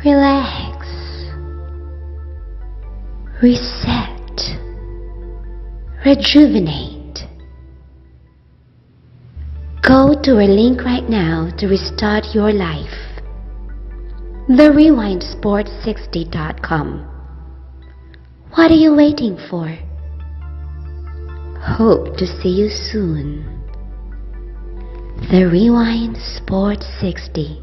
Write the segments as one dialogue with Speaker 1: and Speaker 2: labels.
Speaker 1: Relax. Reset. Rejuvenate. Go to our link right now to restart your life. TheRewindSport60.com. What are you waiting for? Hope to see you soon. The Rewind Sport 60.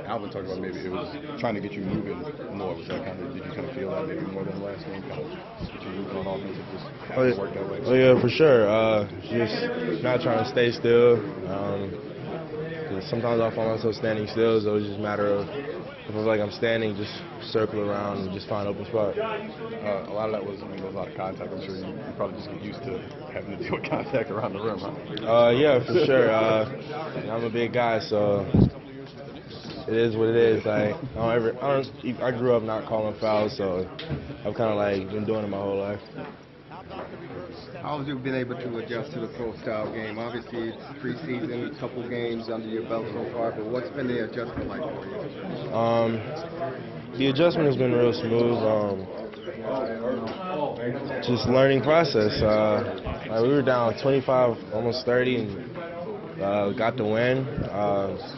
Speaker 2: Alvin talked about maybe it was trying to get you moving more. Was that kind of, did you kind of feel that maybe more than the last game, kind of get you moving on offense? It just hasn't worked that way?
Speaker 3: Oh yeah, for sure. Just not trying to stay still. Sometimes I find myself standing still, so it's just a matter of, if I feel like I'm standing, just circle around and just find an open spot.
Speaker 2: A lot of that was, there was a lot of contact. I'm sure you probably just get used to having to deal with contact around the rim, huh?
Speaker 3: Yeah, for sure. I'm a big guy, so it is what it is. I grew up not calling fouls, so I've kind of like been doing it my whole life.
Speaker 4: How have you been able to adjust to the pro-style game? Obviously, it's preseason, a couple games under your belt so far, but what's been the adjustment like for you?
Speaker 3: The adjustment has been real smooth. Just learning process. Like we were down 25, almost 30, and got the win.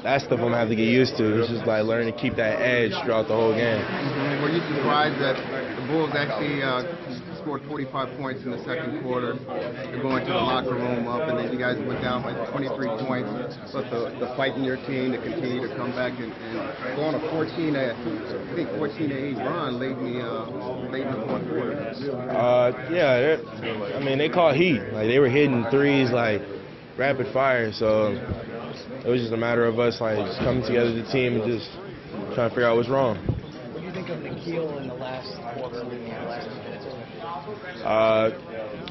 Speaker 3: That stuff I'm gonna have to get used to. It's just like learning to keep that edge throughout the whole game.
Speaker 4: Were you surprised that the Bulls actually scored 45 points in the second quarter to go into the locker room up, and then you guys went down by 23 points, but the fight in your team to continue to come back and go on a 14-8 run late in the fourth quarter?
Speaker 3: Yeah, I mean, they caught heat. Like, they were hitting threes like rapid fire, so it was just a matter of us like just coming together as a team and just trying to figure out what's wrong.
Speaker 5: What do you think of Nikhil in the last quarter, in the last minutes?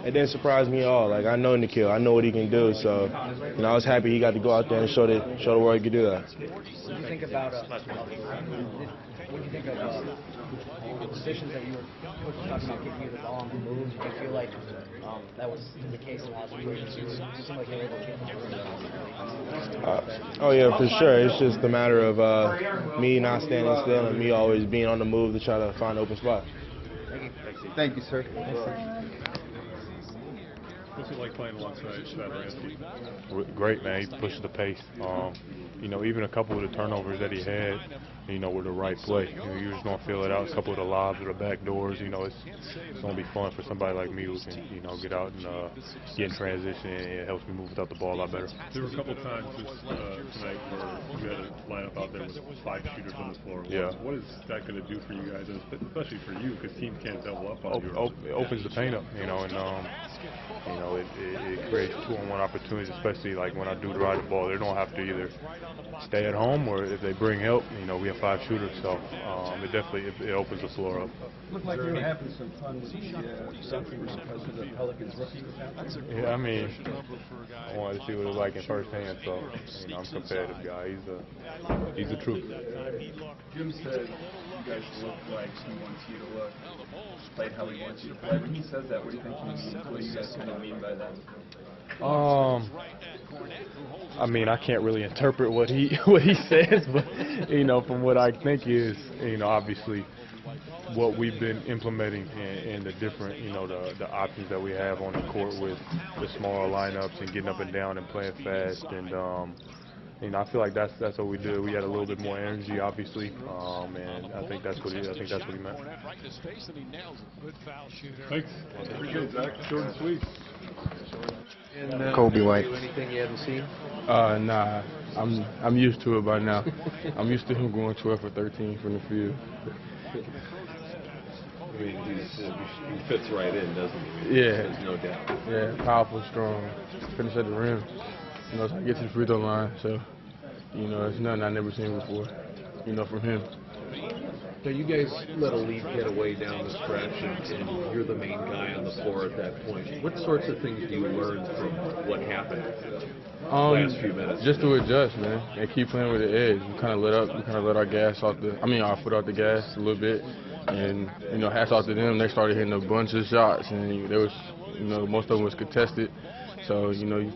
Speaker 3: It didn't surprise me at all. Like, I know Nikhil, I know what he can do, so I was happy he got to go out there and show the world he could do that.
Speaker 5: What do you think about the positions that you were talking about giving you the ball on the move? Do you feel like that was the case in last week? It seemed like they were able to get
Speaker 3: oh yeah, for sure. It's just a matter of me not standing still and me always being on the move to try to find an open spot.
Speaker 4: Thank you, sir.
Speaker 6: What's it like playing alongside Shadowski?
Speaker 7: Great, man. He pushed the pace. Even a couple of the turnovers that he had, were the right play. You're just gonna feel it out. A couple of the lobs or the back doors. It's gonna be fun for somebody like me who can, get out and get in transition, and it helps me move without the ball a lot better.
Speaker 6: There were a couple of times tonight where you had a lineup out there with 5 shooters on the floor.
Speaker 7: Yeah.
Speaker 6: What is that going to do for you guys, especially for you, because teams can't double up on you?
Speaker 7: It opens the paint up, know, it creates 2-on-1 opportunities, especially like when I do drive the ball. They don't have to either stay at home, or if they bring help, you know, we have 5 shooters, so it definitely it opens the floor up.
Speaker 8: Looked like you were having some fun with the something because of the Pelicans rookie was happening.
Speaker 7: Yeah, I mean, I wanted to see what it was like in firsthand, so you know, I'm a competitive guy. He's the truth.
Speaker 8: Jim said you guys look like he wants you to look, played how he wants you to play. When he says that, what do you think he means? What do you guys kind of mean by that?
Speaker 7: I mean, I can't really interpret what he says, but you know, from what I think is, you know, obviously what we've been implementing and the different, you know, the options that we have on the court with the smaller lineups and getting up and down and playing fast, and you know, I feel like that's what we did. We had a little bit more energy, obviously, and I think that's what he meant.
Speaker 6: Thanks. Appreciate it, Zach. Short and sweet.
Speaker 9: And,
Speaker 2: Kobe White.
Speaker 9: Anything you haven't seen?
Speaker 3: Nah, I'm used to it by now. I'm used to him going 12 for 13 from the field.
Speaker 9: I mean, he fits right in, doesn't he?
Speaker 3: Yeah.
Speaker 9: There's no doubt.
Speaker 3: Yeah, powerful, strong, finish at the rim. You know, so I get to the free throw line, so, you know, it's nothing I've never seen before, you know, from him.
Speaker 9: So you guys let a lead get away down the stretch, and you're the main guy on the floor at that point. What sorts of things do you learn from what happened last few minutes?
Speaker 3: Just to adjust, man, and keep playing with the edge. We kind of let up. We kind of let our foot off the gas a little bit, and you know, hats off to them. They started hitting a bunch of shots, and there was, you know, most of them was contested. So you know,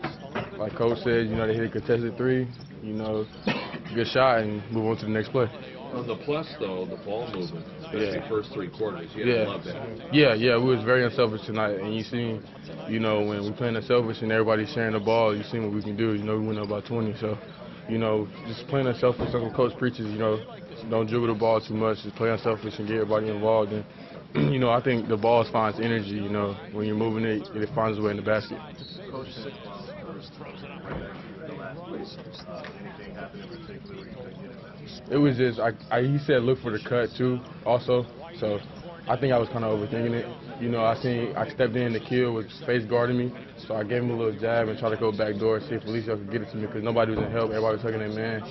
Speaker 3: like Coach said, you know, they hit a contested 3. You know, good shot, and move on to the next play.
Speaker 9: On the plus, though, the ball movement, especially first 3 quarters, you had to love that.
Speaker 3: Yeah, we was very unselfish tonight, and you see, you know, when we're playing unselfish and everybody's sharing the ball, you see what we can do. You know, we went up by 20, so, you know, just playing unselfish, like what Coach preaches, you know, don't dribble the ball too much, just play unselfish and get everybody involved. And, you know, I think the ball finds energy, you know, when you're moving it, it finds its way in the basket.
Speaker 2: Coach said the last place. Anything happened in particular?
Speaker 3: It was just, he said look for the cut too, also. So I think I was kind of overthinking it. You know, I stepped in, the kill with space guarding me, so I gave him a little jab and tried to go back door and see if Felicio could get it to me because nobody was in help. Everybody was hugging their man.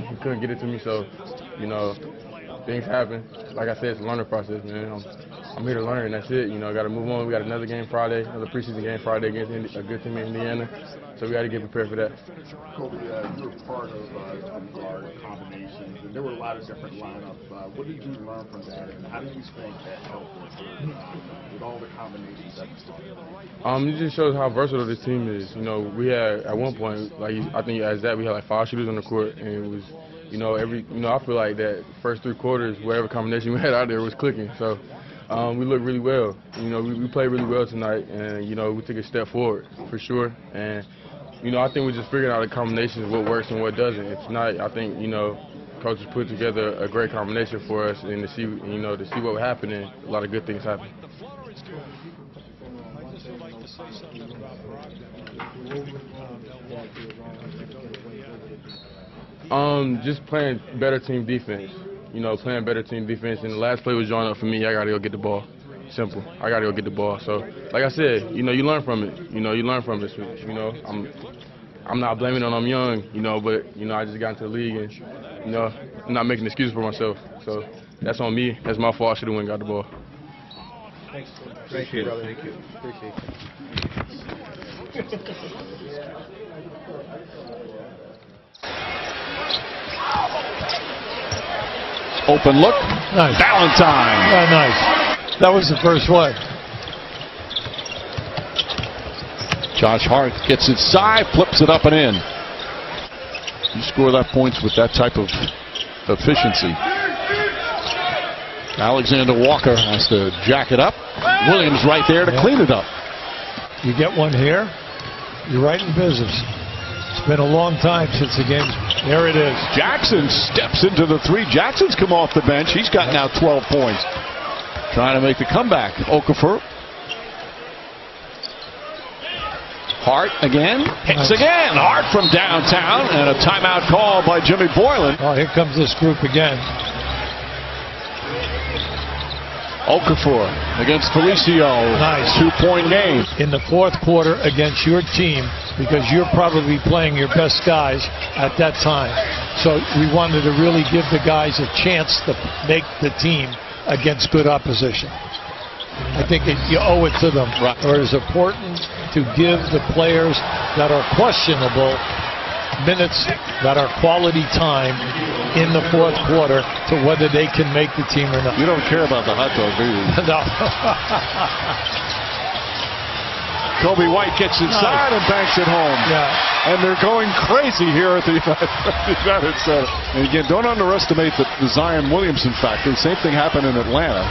Speaker 3: He couldn't get it to me, so, you know, things happen. Like I said, it's a learning process, man. I'm here to learn, and that's it. You know, got to move on. We got another game Friday, another preseason game Friday against a good team in Indiana. So we got to get prepared for that.
Speaker 2: Kobe, you were part of guard combinations, and there were a lot of different lineups. What did you learn from that, and how do you think that helped with all the combinations that you saw?
Speaker 3: It just shows how versatile this team is. You know, we had at one point, like I think as that, we had like 5 shooters on the court, and it was, you know, I feel like that first 3 quarters, whatever combination we had out there was clicking. So. We looked really well. You know, we played really well tonight, and, you know, we took a step forward for sure. And, you know, I think we just figured out the combinations, what works and what doesn't. And tonight, I think, you know, coaches put together a great combination for us, and to see what happened, and a lot of good things happened. Just playing better team defense. You know, playing better team defense. And the last play was drawn up for me. I got to go get the ball. Simple. I got to go get the ball. So, like I said, you know, you learn from it. You know, you learn from it. So, you know, I'm not blaming it on I'm young, you know, but, you know, I just got into the league and, you know, I'm not making excuses for myself. So that's on me. That's my fault. I should have went and got the ball.
Speaker 9: Thanks. Appreciate it, brother. Thank you. Appreciate it.
Speaker 10: Open look. Nice. Valentine.
Speaker 11: Oh, nice. That was the first one.
Speaker 10: Josh Hart gets inside, flips it up and in. You score that points with that type of efficiency. Alexander Walker has to jack it up. Williams right there to clean it up.
Speaker 11: You get one here, you're right in business. It's been a long time since the game's. There it is.
Speaker 10: Jackson steps into the 3. Jackson's come off the bench. He's got now 12 points. Trying to make the comeback. Okafor. Hart again. Hits again. Hart from downtown. And a timeout call by Jimmy Boylan.
Speaker 11: Oh, here comes this group again.
Speaker 10: Okafor against Felicio.
Speaker 11: Nice.
Speaker 10: 2-point game.
Speaker 11: In the fourth quarter against your team, because you're probably playing your best guys at that time. So we wanted to really give the guys a chance to make the team against good opposition. I think you owe it to them.
Speaker 10: Right.
Speaker 11: Or it's important to give the players that are questionable minutes that are quality time in the fourth quarter to whether they can make the team or not.
Speaker 10: You don't care about the hot dog, do you?
Speaker 11: No.
Speaker 10: Kobe White gets inside and banks it home.
Speaker 11: Yeah.
Speaker 10: And they're going crazy here at the United Center. And again, don't underestimate the Zion Williamson factor. The same thing happened in Atlanta.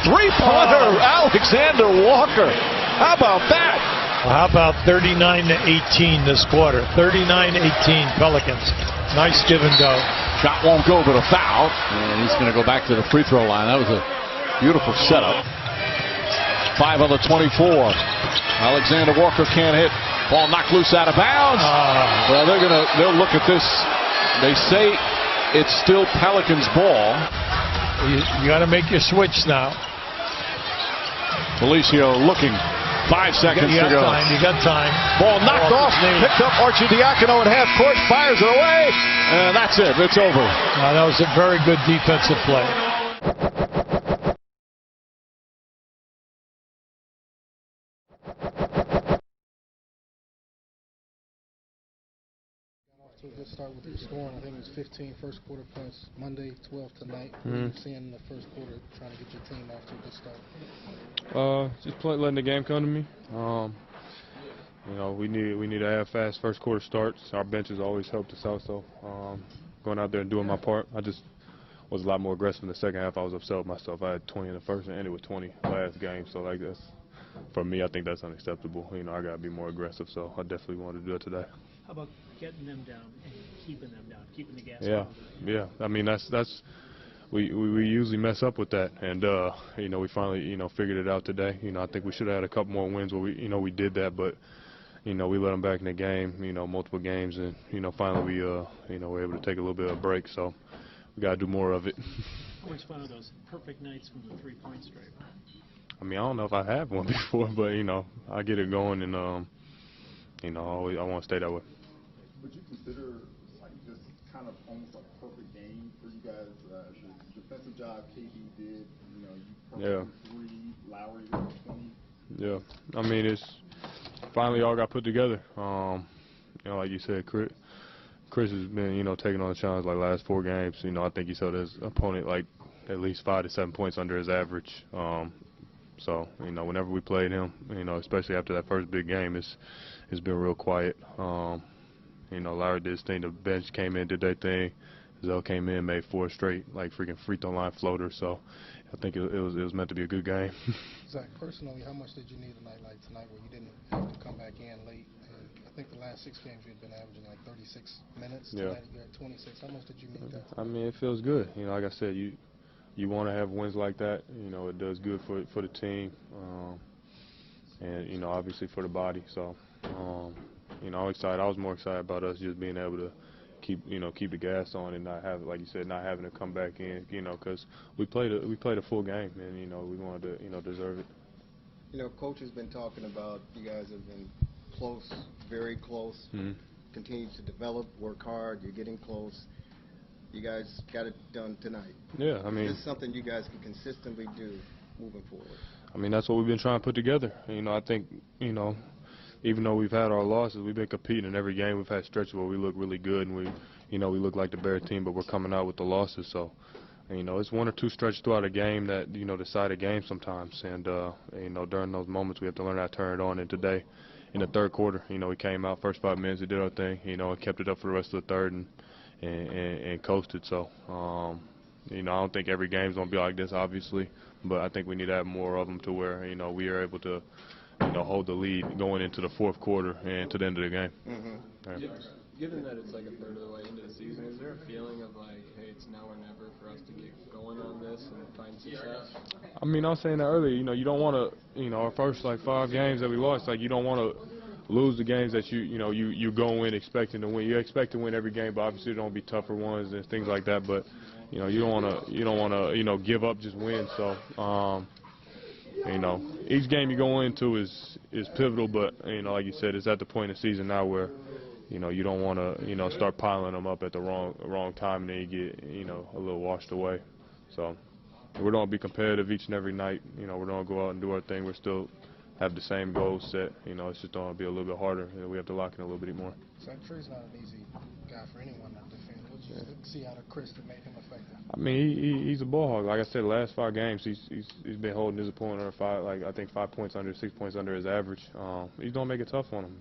Speaker 10: Three-pointer, Alexander Walker. How about that?
Speaker 11: How about 39-18 this quarter? 39-18 Pelicans. Nice give and go.
Speaker 10: Shot won't go, but a foul. And he's going to go back to the free throw line. That was a beautiful setup. 5 on the 24. Alexander Walker can't hit. Ball knocked loose out of bounds. Well, they'll look at this. They say it's still Pelicans ball.
Speaker 11: You got to make your switch now.
Speaker 10: Felicio looking. 5 seconds to go.
Speaker 11: You got time.
Speaker 10: Ball knocked off. Picked up Arcidiacono in half court. Fires it away. And that's it. It's over.
Speaker 11: That was a very good defensive play.
Speaker 12: To a good start with the scoring. I think it was 15 first quarter points Monday, 12 tonight. Seeing in the first quarter, trying to get your team off to a good start.
Speaker 7: Just letting the game come to me. You know, we need to have fast first quarter starts. Our benches always helped us out. So going out there and doing my part. I just was a lot more aggressive in the second half. I was upset with myself. I had 20 in the first and ended with 20 last game. So like that's, for me, I think that's unacceptable. You know, I got to be more aggressive. So I definitely wanted to do it today.
Speaker 13: How about getting them down and keeping them down, keeping the gas
Speaker 7: Yeah,
Speaker 13: on?
Speaker 7: yeah. I mean, that's we usually mess up with that, and you know, we finally figured it out today. You know, I think we should have had a couple more wins where we did that, but we let them back in the game. Multiple games, and finally we were able to take a little bit of a break. So we got to do more of it.
Speaker 13: How much fun are those perfect nights from the three-point stripe?
Speaker 7: I mean, I don't know if I have one before, but I get it going, and I want to stay that way.
Speaker 2: Would you consider like this kind of almost like a perfect game for you guys? The defensive job KD did, you probably 3, Lowry 20.
Speaker 7: Yeah, I mean it's finally all got put together. Like you said, Chris has been taking on the challenge like last 4 games. I think he's held his opponent like at least 5 to 7 points under his average. So whenever we played him, especially after that first big game, it's been real quiet. Larry did his thing. The bench came in, did their thing. Zell came in, made 4 straight, like freaking free throw line floaters. So I think it was meant to be a good game.
Speaker 12: Zach, personally, how much did you need a night like tonight where you didn't have to come back in late? And I think the last 6 games you had been averaging like 36 minutes. Tonight you're at 26. How much did you need that?
Speaker 7: I mean, it feels good. Like I said, you want to have wins like that. It does good for the team, and obviously for the body. So. I'm excited. I was more excited about us just being able to keep the gas on and not have, like you said, not having to come back in, because we played a full game and we wanted to deserve it.
Speaker 4: Coach has been talking about you guys have been close, very close. Continue to develop, work hard. You're getting close. You guys got it done tonight.
Speaker 7: Yeah, I mean,
Speaker 4: is this something you guys can consistently do moving forward? I
Speaker 7: mean, that's what we've been trying to put together. I think even though we've had our losses, we've been competing in every game. We've had stretches where we look really good and we look like the better team, but we're coming out with the losses. So, it's 1 or 2 stretches throughout a game that decide a game sometimes. And during those moments, we have to learn how to turn it on. And today, in the third quarter, we came out first 5 minutes, we did our thing, and kept it up for the rest of the third and coasted. So, I don't think every game's gonna be like this, obviously, but I think we need to have more of them to where we are able to. Hold the lead going into the fourth quarter and to the end of the game.
Speaker 14: Right. Given that it's like a third of the way into the season, is there a feeling of like, hey, it's now or never for us to get going on this and find success?
Speaker 7: I mean, I was saying that earlier. You don't want to. Our first like 5 games that we lost, like you don't want to lose the games that you go in expecting to win. You expect to win every game, but obviously there don't be tougher ones and things like that. But you don't wanna give up just win. So each game you go into is pivotal, but like you said, it's at the point in the season now where you don't want to start piling them up at the wrong time, and then you get a little washed away. So we're going to be competitive each and every night. We're going to go out and do our thing. We're still have the same goals set. It's just going to be a little bit harder, and we have to lock in a little bit more.
Speaker 12: Zach Tree's not an easy guy for anyone to defend. What did you see out of Chris that made him effective?
Speaker 7: I mean, he's a ball hog. Like I said, the last 5 games, he's been holding his opponent under 5 points under, 6 points under his average. He's going to make it tough on him.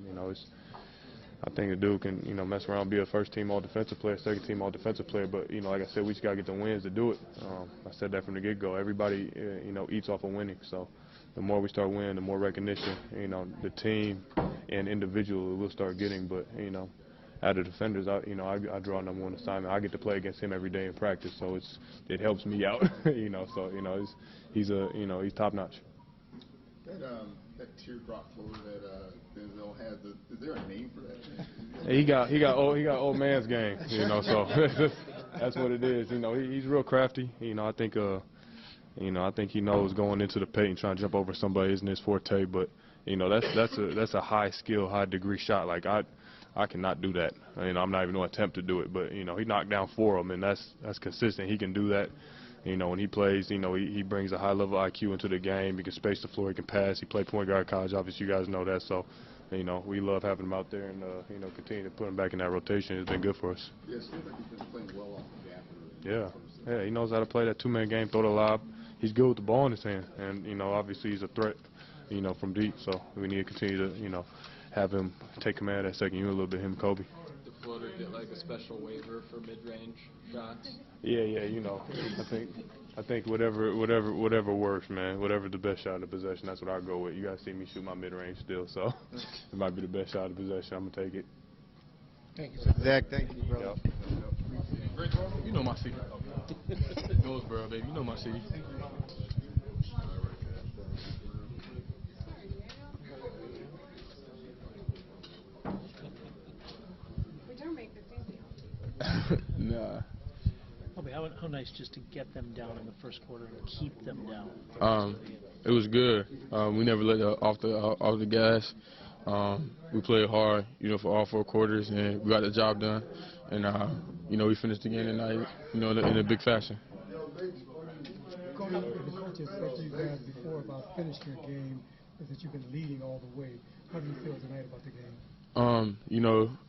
Speaker 7: I think the dude can, mess around, be a first-team all-defensive player, second-team all-defensive player. But, like I said, we just got to get the wins to do it. I said that from the get-go. Everybody, eats off of winning. So the more we start winning, the more recognition, the team and individual will start getting. But, out of defenders, I draw number 1 assignment. I get to play against him every day in practice, so it helps me out. So he's top-notch.
Speaker 2: That teardrop floor that Denzel has, is there a name for that?
Speaker 7: He got old man's game, so that's what it is. He's real crafty. I think he knows going into the paint and trying to jump over somebody isn't his forte, but that's a high skill, high degree shot. Like I cannot do that. I'm not even going to attempt to do it, but he knocked down 4 of them, and that's consistent. He can do that. When he plays, he brings a high level IQ into the game. He can space the floor, he can pass. He played point guard at college. Obviously, you guys know that. So, we love having him out there and, continue to put him back in that rotation. It's been good for us.
Speaker 2: Yeah, it seems like he's been playing well off the gap.
Speaker 7: Yeah, he knows how to play that 2-man game, throw the lob. He's good with the ball in his hand. And, obviously, he's a threat, from deep. So, we need to continue to, have him take command of that second unit a little bit, him and Kobe.
Speaker 14: Floater get like a special waiver for mid-range shots?
Speaker 7: Yeah, I think whatever works, man. Whatever the best shot in the possession, that's what I go with. You guys see me shoot my mid-range still, so it might be the best shot in the possession. I'm gonna take it.
Speaker 12: Thank you,
Speaker 4: Zach. Thank you, bro.
Speaker 7: Yep.
Speaker 15: You know my city. Goldsboro, baby. You know my city.
Speaker 16: Nah.
Speaker 13: How nice just to get them down in the first quarter and keep them down.
Speaker 16: It was good. We never let off the gas. We played hard, for all 4 quarters, and we got the job done. And we finished the game tonight, in a big fashion.
Speaker 17: Coach, the coach has said to you guys before about finishing your game is that you've been leading all the way. How do you feel tonight about the game?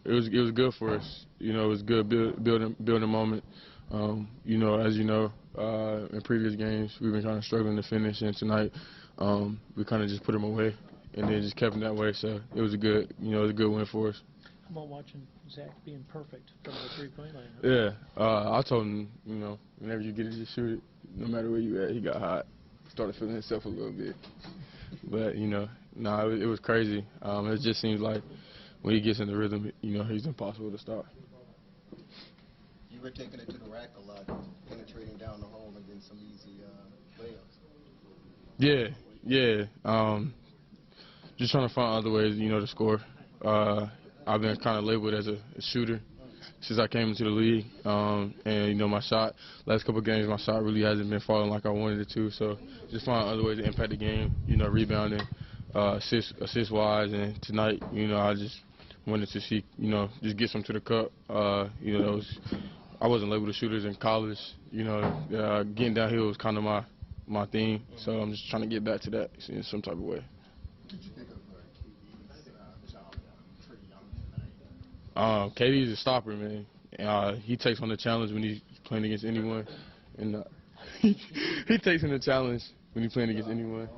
Speaker 16: It was good for us. It was good building a moment. As you know, in previous games we've been kind of struggling to finish, and tonight we kind of just put them away, and then just kept them that way. So it was a good win for us.
Speaker 13: How about watching Zach being perfect from the 3-point line?
Speaker 16: Yeah, I told him, whenever you get it, just shoot it. No matter where you at, he got hot, started feeling himself a little bit. But it was crazy. It just seems like when he gets in the rhythm, he's impossible to stop.
Speaker 4: You were taking it to the rack a lot, penetrating down the hole and getting some easy layups.
Speaker 16: Yeah. Just trying to find other ways, to score. I've been kind of labeled as a shooter since I came into the league, and my shot, last couple of games, my shot really hasn't been falling like I wanted it to. So just find other ways to impact the game, rebounding, assist-wise, and tonight, I just wanted to see, just get some to the cup. I wasn't labeled a shooter in college. Getting downhill was kind of my thing. So I'm just trying to get back to that in some type of way. KD's a stopper, man. He takes on the challenge when he's playing against anyone, and he takes on the challenge when he's playing against anyone.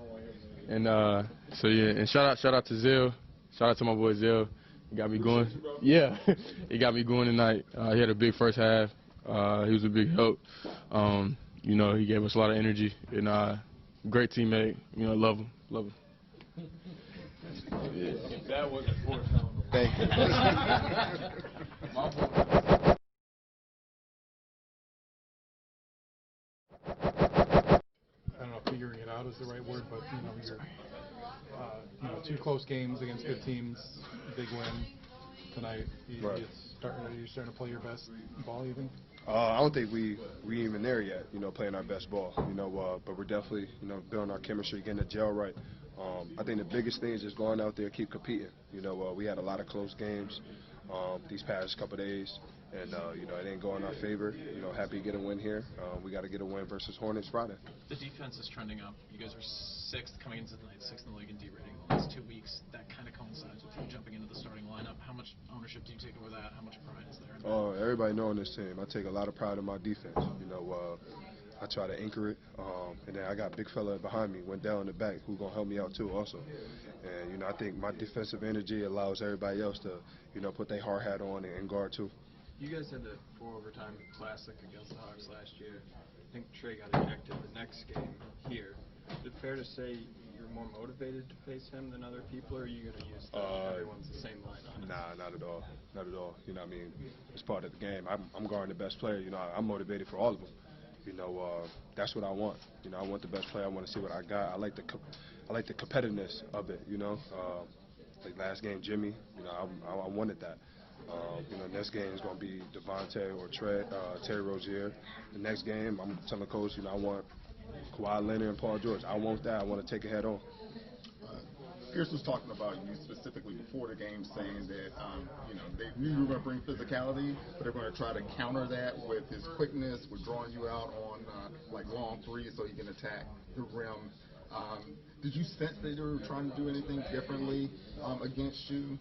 Speaker 16: And and shout out to Zell. Shout out to my boy Zell. He got me going. Yeah, he got me going tonight. He had a big first half. He was a big help. He gave us a lot of energy, and great teammate. Love him. Yeah.
Speaker 15: If that wasn't forced,
Speaker 4: thank you.
Speaker 18: I don't know if figuring it out is the right word, but you're 2 close games against good teams, big win tonight. You're starting to play your best ball, you think?
Speaker 19: I don't think we even there yet, playing our best ball, but we're definitely, building our chemistry, getting the gel right. I think the biggest thing is just going out there, keep competing. We had a lot of close games these past couple of days, and, it didn't go in our favor. Happy to get a win here. We got to get a win versus Hornets Friday.
Speaker 20: The defense is trending up. You guys were sixth coming into tonight, sixth in the league in D rating the last 2 weeks. That kind of coincides with you jumping into the starting lineup. How much ownership do you take over that? How much pride is there?
Speaker 19: Oh, everybody knows this team. I take a lot of pride in my defense. I try to anchor it, and then I got a big fella behind me, went down in the back, who's going to help me out too also. And, I think my defensive energy allows everybody else to, put their hard hat on and guard too.
Speaker 14: You guys had the 4 overtime classic against the Hawks last year. I think Trey got ejected the next game here. Is it fair to say you're more motivated to face him than other people, or are you going to use everyone's the same line on it?
Speaker 19: Nah, not at all. Not at all. It's part of the game. I'm guarding the best player. I'm motivated for all of them. That's what I want. I want the best player. I want to see what I got. I like the competitiveness of it. Like last game, Jimmy. I wanted that. Next game is going to be Devontae or Terry Rozier. The next game, I'm telling Coach, I want Kawhi Leonard and Paul George. I want that. I want to take it head on.
Speaker 2: Pierce was talking about you specifically before the game, saying that they knew you were going to bring physicality, but they're going to try to counter that with his quickness, with drawing you out on like long threes so he can attack the rim. Did you sense that they were trying to do anything differently against you?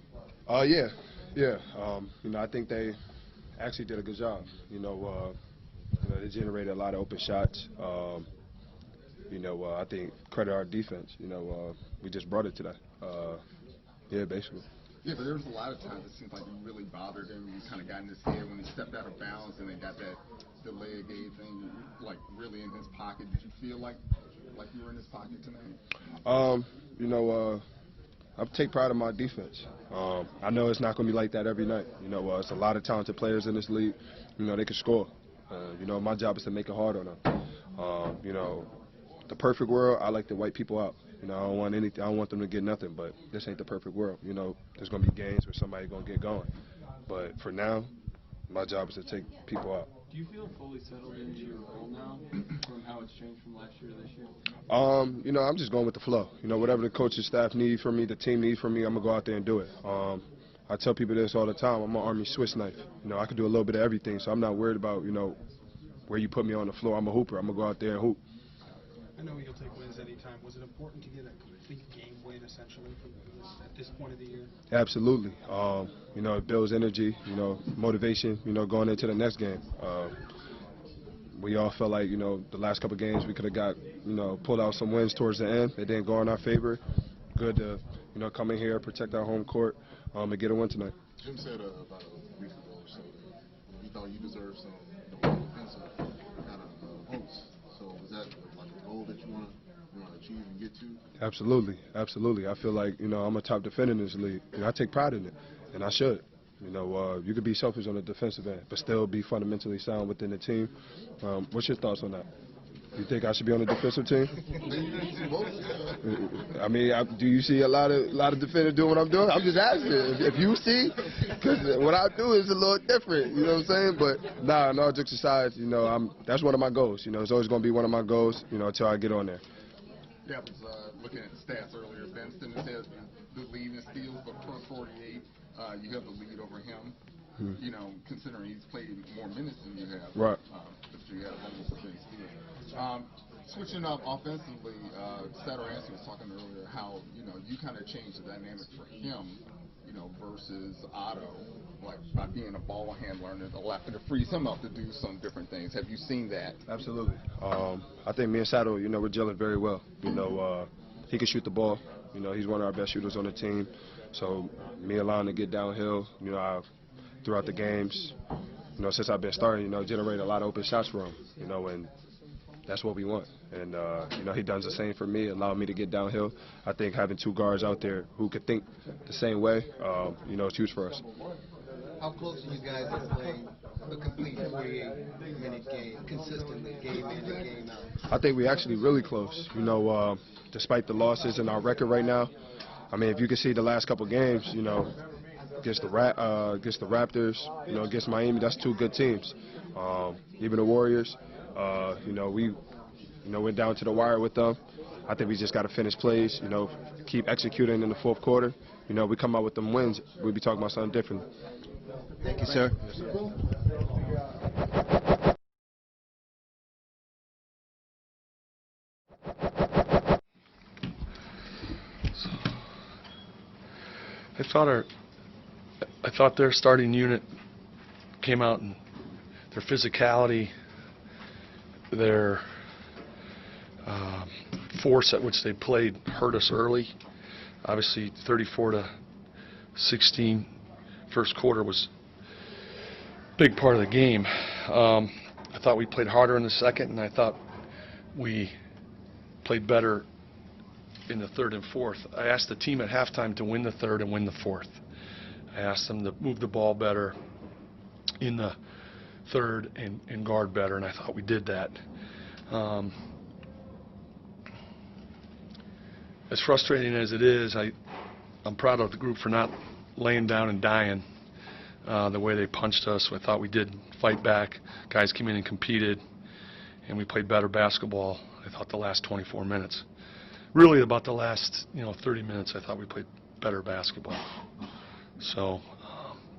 Speaker 19: Yeah. I think they actually did a good job. They generated a lot of open shots. I think credit our defense. We just brought it today. Basically.
Speaker 2: Yeah, but there was a lot of times it seemed like you really bothered him. You kind of got in his head when he stepped out of bounds and they got that delay game thing, like really in his pocket. Did you feel like you were in his pocket tonight?
Speaker 19: I take pride in my defense. I know it's not going to be like that every night. It's a lot of talented players in this league. They can score. My job is to make it hard on them. The perfect world, I like to wipe people out. I don't want anything. I don't want them to get nothing. But this ain't the perfect world. There's going to be games where somebody's going to get going. But for now, my job is to take people out.
Speaker 14: Do you feel fully settled into your role now from how it's changed from last year to this year?
Speaker 19: I'm just going with the flow. Whatever the coaching staff need from me, the team needs from me, I'm going to go out there and do it. I tell people this all the time. I'm an Army Swiss knife. I can do a little bit of everything, so I'm not worried about, where you put me on the floor. I'm a hooper. I'm going to go out there and hoop.
Speaker 12: I know you'll take wins anytime. Was it important to get a complete game win, essentially, at this point of the year?
Speaker 19: Absolutely. It builds energy, motivation, going into the next game. We all felt like, the last couple of games we could have got, pulled out some wins towards the end. It didn't go in our favor. Good to, come in here, protect our home court, and get a win tonight.
Speaker 21: Jim said about a week ago or so that you thought you deserved some defensive kind of votes. So was that like a goal that you want to achieve and get to?
Speaker 19: Absolutely. I feel like, I'm a top defender in this league. I take pride in it, and I should. You could be selfish on the defensive end, but still be fundamentally sound within the team. What's your thoughts on that? You think I should be on the defensive team? Do you see a lot of defenders doing what I'm doing? I'm just asking. If you see, because what I do is a little different. You know what I'm saying? But nah, no jokes aside, that's one of my goals. It's always going to be one of my goals. Until I get on there.
Speaker 2: Yeah, I was looking at the stats earlier. Benston has the lead in steals, but per 48, you have the lead over him. Considering he's played more minutes than you have.
Speaker 19: Right.
Speaker 2: But you have almost a big steal. Switching up offensively, Satoransky was talking earlier how, you kind of changed the dynamic for him, versus Otto, like by being a ball handler and it frees him up to do some different things. Have you seen that?
Speaker 19: Absolutely. I think me and Sato, we're gelling very well. He can shoot the ball. He's one of our best shooters on the team. So me allowing to get downhill, throughout the games, since I've been starting, generate a lot of open shots for him, and that's what we want. And, he does the same for me, allowing me to get downhill. I think having two guards out there who could think the same way, it's huge for us.
Speaker 4: How close are you guys to playing a complete 48-minute game, consistently, game in and game out?
Speaker 19: I think we're actually really close. Despite the losses in our record right now, if you can see the last couple games, against the Raptors, you know, against Miami. That's two good teams. Even the Warriors, you know, we went down to the wire with them. I think we just got to finish plays, you know, keep executing in the fourth quarter. You know, we come out with them wins, we'll be talking about something different.
Speaker 1: Thank you, sir.
Speaker 19: Yes, sir.
Speaker 22: I thought their starting unit came out and their physicality, their force at which they played hurt us early. Obviously, 34-16 first quarter was a big part of the game. I thought we played harder in the second, and I thought we played better in the third and fourth. I asked the team at halftime to win the third and win the fourth. I asked them to move the ball better in the third and guard better, and I thought we did that. As frustrating as it is, I'm proud of the group for not laying down and dying the way they punched us. I thought we did fight back. Guys came in and competed, and we played better basketball, I thought, the last 24 minutes. Really, about the last 30 minutes, I thought we played better basketball. So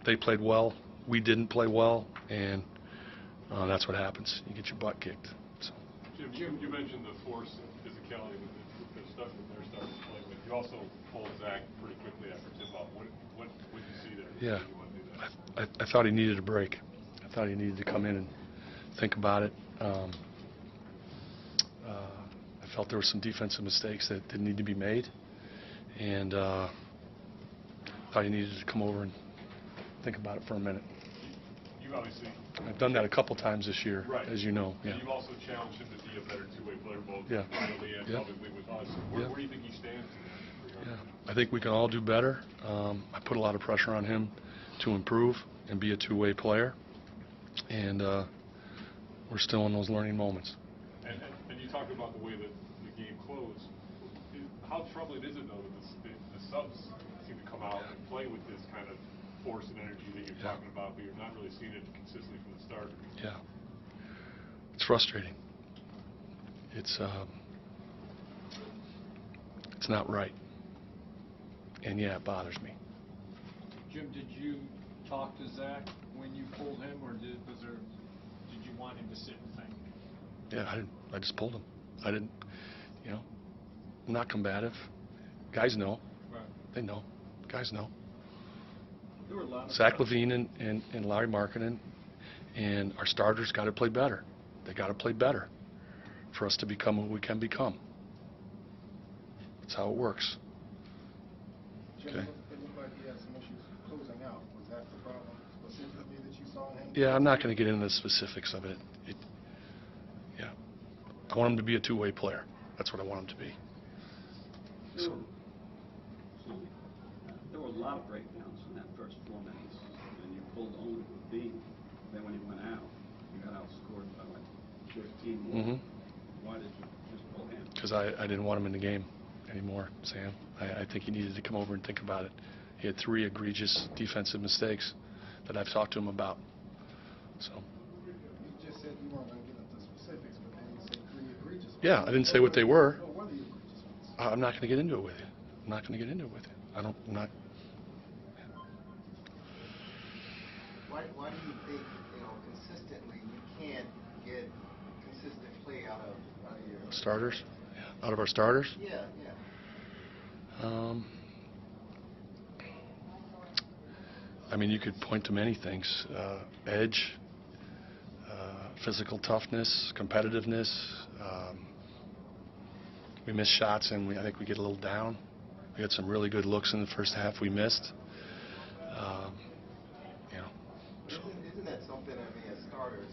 Speaker 22: they played well. We didn't play well, and that's what happens. You get your butt kicked. So.
Speaker 7: Jim, you mentioned the force and physicality with the stuff that they're starting to play with. You also pulled Zach pretty quickly after tip-off. What did you see there?
Speaker 22: Yeah, I thought he needed a break. I thought he needed to come in and think about it. I felt there were some defensive mistakes that didn't need to be made, and I thought he needed to come over and think about it for a minute.
Speaker 7: You obviously...
Speaker 22: I've done that a couple times this year,
Speaker 7: right,
Speaker 22: as you know.
Speaker 7: Yeah.
Speaker 22: Yeah.
Speaker 7: You've also challenged him to be a better two-way player, both privately and publicly with us. Where do you think he stands?
Speaker 22: Yeah, I think we can all do better. I put a lot of pressure on him to improve and be a two-way player, and we're still in those learning moments.
Speaker 7: And you talked about the way that the game closed. How troubling is it, though, that the subs seem to come out and play with this kind of force and energy that you're talking about, but you're not really seeing it consistently from the start?
Speaker 22: Yeah. It's frustrating. It's not right. And yeah, it bothers me.
Speaker 23: Jim, did you talk to Zach when you pulled him, or did you want him to sit and think?
Speaker 22: Yeah, I didn't. I just pulled him. I didn't, I'm not combative. Guys know.
Speaker 23: Right.
Speaker 22: They know. Guys know.
Speaker 23: There were a lot of
Speaker 22: Zach LaVine and Larry Markkinen and our starters got to play better. They got to play better for us to become what we can become. That's how it works. Okay.
Speaker 12: It looked like he had some issues closing out. Was that the problem specifically that you saw in him?
Speaker 22: Yeah, I'm not going to get into the specifics of it. Yeah. I want him to be a two-way player. That's what I want him to be. So.
Speaker 24: There were a lot of breakdowns in that first 4 minutes, and you pulled only with B. Then when he went out, you got outscored by like 15 more.
Speaker 22: Mm-hmm.
Speaker 24: Why did you just pull him?
Speaker 22: Because I didn't want him in the game anymore, Sam. I think he needed to come over and think about it. He had 3 egregious defensive mistakes that I've talked to him about. So.
Speaker 12: You just said you weren't going to get into specifics, but then you said 3 egregious ones.
Speaker 22: Yeah, I didn't say what they were.
Speaker 12: What were the egregious ones?
Speaker 22: I'm not going to get into it with you. I'm not going to get into it with you. I'm not.
Speaker 1: Why do you think, consistently you can't get consistent play out of your
Speaker 22: Starters? Yeah. Out of our starters?
Speaker 1: Yeah.
Speaker 22: I mean, you could point to many things. Edge, physical toughness, competitiveness. We miss shots, and I think we get a little down. We had some really good looks in the first half we missed.
Speaker 1: Isn't that something, as starters,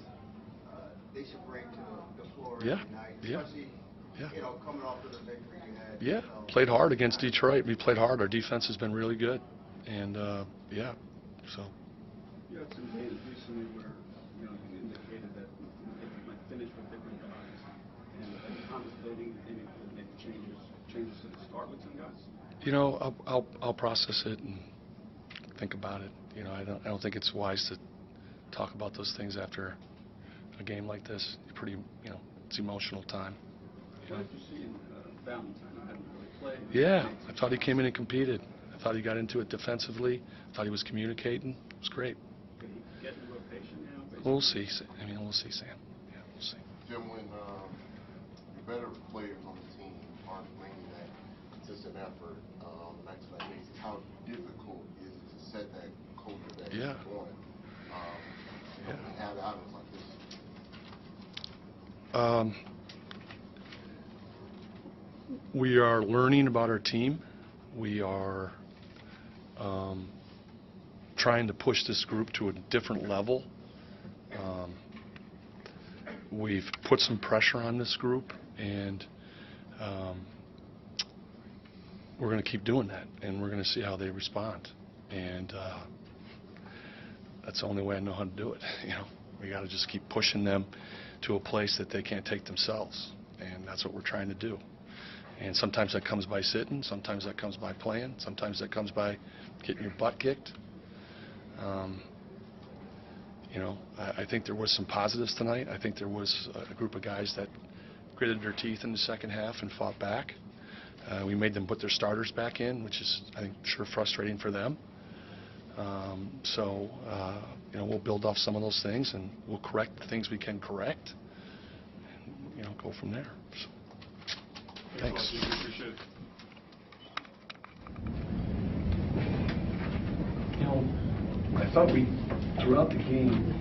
Speaker 1: they should bring to the floor
Speaker 22: Yeah,
Speaker 1: every night,
Speaker 22: yeah,
Speaker 1: especially,
Speaker 22: yeah.
Speaker 1: Coming off of the victory you had.
Speaker 22: Yeah, played hard against Detroit. We played hard. Our defense has been really good, and yeah, so.
Speaker 24: You had some games recently where you indicated that you might finish with different guys, and are you contemplating any changes to the start with some guys?
Speaker 22: I'll process it and think about it. You know, I don't think it's wise to talk about those things after a game like this. Pretty, you know, it's emotional time.
Speaker 24: What did you see in Valentine? I hadn't really played.
Speaker 22: Yeah, I thought he came in and competed. I thought he got into it defensively. I thought he was communicating. It was great.
Speaker 24: Did he get in rotation now?
Speaker 22: We'll see. I mean, we'll see, Sam. Yeah, we'll see.
Speaker 21: Jim, when the better players on the team aren't bringing that consistent effort on a night-to-night basis, how difficult is it to set that culture that you're going and have outings like this?
Speaker 22: We are learning about our team. We are trying to push this group to a different level. We've put some pressure on this group, and we're going to keep doing that, and we're going to see how they respond. And that's the only way I know how to do it. You know, we got to just keep pushing them to a place that they can't take themselves, and that's what we're trying to do. And sometimes that comes by sitting, sometimes that comes by playing, sometimes that comes by getting your butt kicked. You know, I think there was some positives tonight. I think there was a group of guys that gritted their teeth in the second half and fought back. We made them put their starters back in, which is, I think, sure frustrating for them. You know, we'll build off some of those things, and we'll correct the things we can correct, and, you know, go from there. So, thanks.
Speaker 23: Appreciate it.
Speaker 3: You know, I thought throughout the game,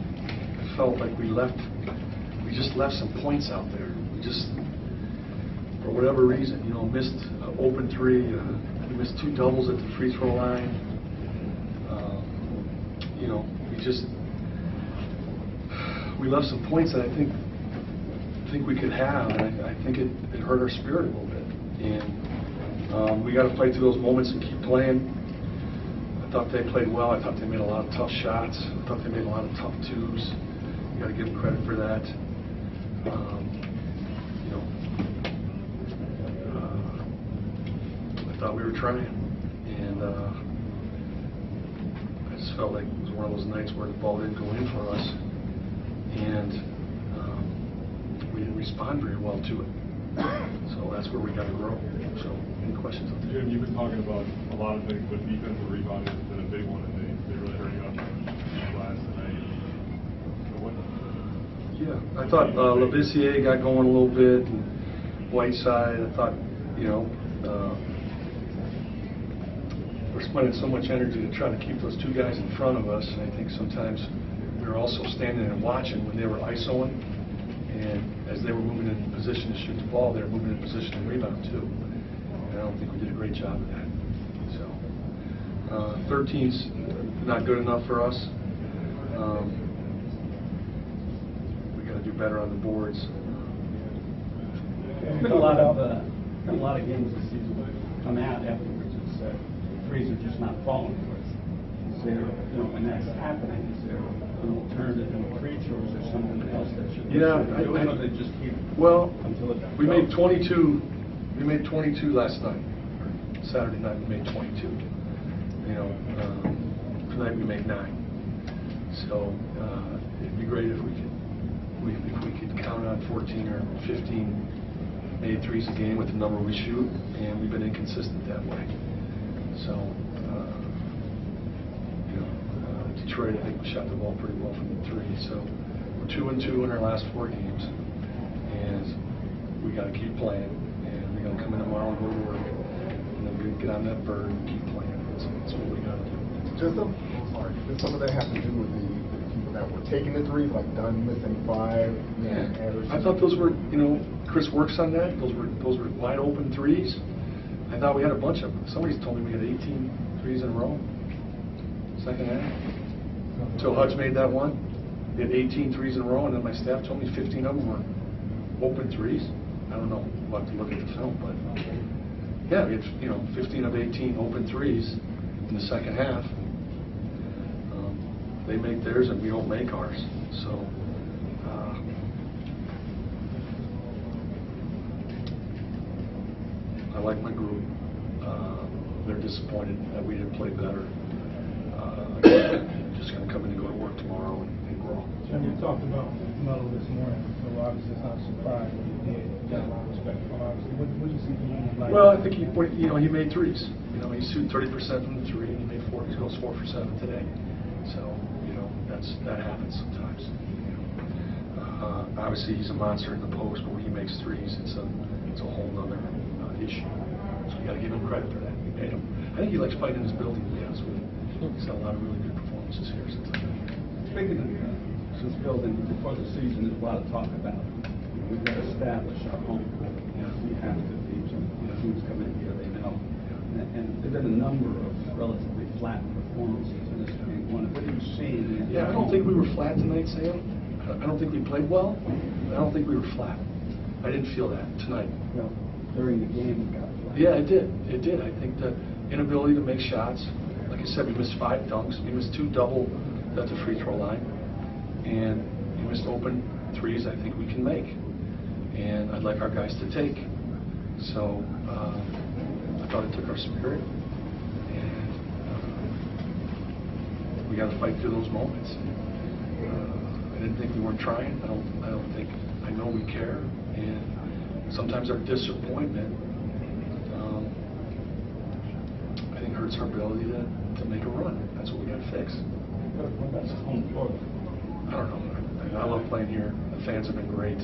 Speaker 3: I felt like we just left some points out there. We just, for whatever reason, you know, missed an open three. We missed 2 doubles at the free throw line. You know, we left some points that I think we could have, and I think it hurt our spirit a little bit. And we got to fight through those moments and keep playing. I thought they played well. I thought they made a lot of tough shots. I thought they made a lot of tough twos. You got to give them credit for that. You know, I thought we were trying, and I just felt like it was one of those nights where the ball didn't go in for us, and we didn't respond very well to it. So that's where we got to grow. So, any questions?
Speaker 7: Jim, you've been talking about a lot of things, but defensive rebounding has been a big one, and they really hurt you up last night. So what?
Speaker 3: Yeah, I thought Labissiere got going a little bit, and Whiteside. I thought, you know, we're spending so much energy to try to keep those 2 guys in front of us, and I think sometimes we were also standing and watching when they were isoing, and as they were moving in position to shoot the ball, they were moving in position to rebound too. And I don't think we did a great job of that. So 13's not good enough for us. We got to do better on the boards.
Speaker 24: There's been a lot of games this season come out afterwards and said threes are just not falling for us. Is there, you know, when that's happening, is there an alternative approach, or is there something else that should? They just keep until
Speaker 3: we made 22. We made 22 last night. Saturday night we made 22. You know, tonight we made 9. So it'd be great if we could count on 14 or 15 made threes a game with the number we shoot, and we've been inconsistent that way. So. Detroit, I think we shot the ball pretty well from the 3. So we're 2-2 in our last 4 games, and we got to keep playing. And we got to come in tomorrow and go to work, and then we get on that bird and keep playing. That's what we got to do.
Speaker 21: Did some of that have to do with the people that were taking the threes, like Dunn missing 5?
Speaker 3: Yeah. I thought those were, you know, Chris works on that. Those were wide open threes. I thought we had a bunch of them. Somebody told me we had 18 threes in a row. Second half. Until Hudge made that one. We had 18 threes in a row, and then my staff told me 15 of them were open threes. I don't know. We'll have to look at the film, but yeah, we had, you know, 15 of 18 open threes in the second half. They make theirs, and we don't make ours. So I like my group. They're disappointed that we didn't play better. just going to come in and go to work tomorrow and grow.
Speaker 17: Jim, you talked about Melo this morning, so obviously it's not a surprise when you did. You got a lot of respect for him, obviously. What did you see from him? Like,
Speaker 3: well, I think he made threes. He's shooting 30% from the three, and he made 4. He goes 4 for 7 today. So that happens sometimes. Obviously he's a monster in the post, but when he makes threes, it's a whole other issue. So you got to give him credit for that. We paid him. I think he likes playing in his building, to be honest with you. He's had a lot of really good performances here since I've been here.
Speaker 24: Speaking of this building, before the season, there's a lot of talk about we've got to establish our home court. We have to be. Teams come in here, they know. And there have been a number of relatively flat performances in this game. What do you see?
Speaker 3: Yeah, I don't think we were flat tonight, Sam. I don't think we played well. I don't think we were flat. I didn't feel that tonight.
Speaker 24: Well, during the game, we got flat.
Speaker 3: Yeah, it did. It did. I think the inability to make shots. Like I said, we missed 5 dunks. We missed 2 double at the free throw line. And we missed open threes I think we can make. And I'd like our guys to take. So I thought it took our spirit. And we got to fight through those moments. I didn't think we weren't trying. I don't think. I know we care. And sometimes our disappointment, I think, hurts our ability to make a run. That's what we got to fix.
Speaker 24: That's home court.
Speaker 3: I don't know. I love playing here. The fans have been great.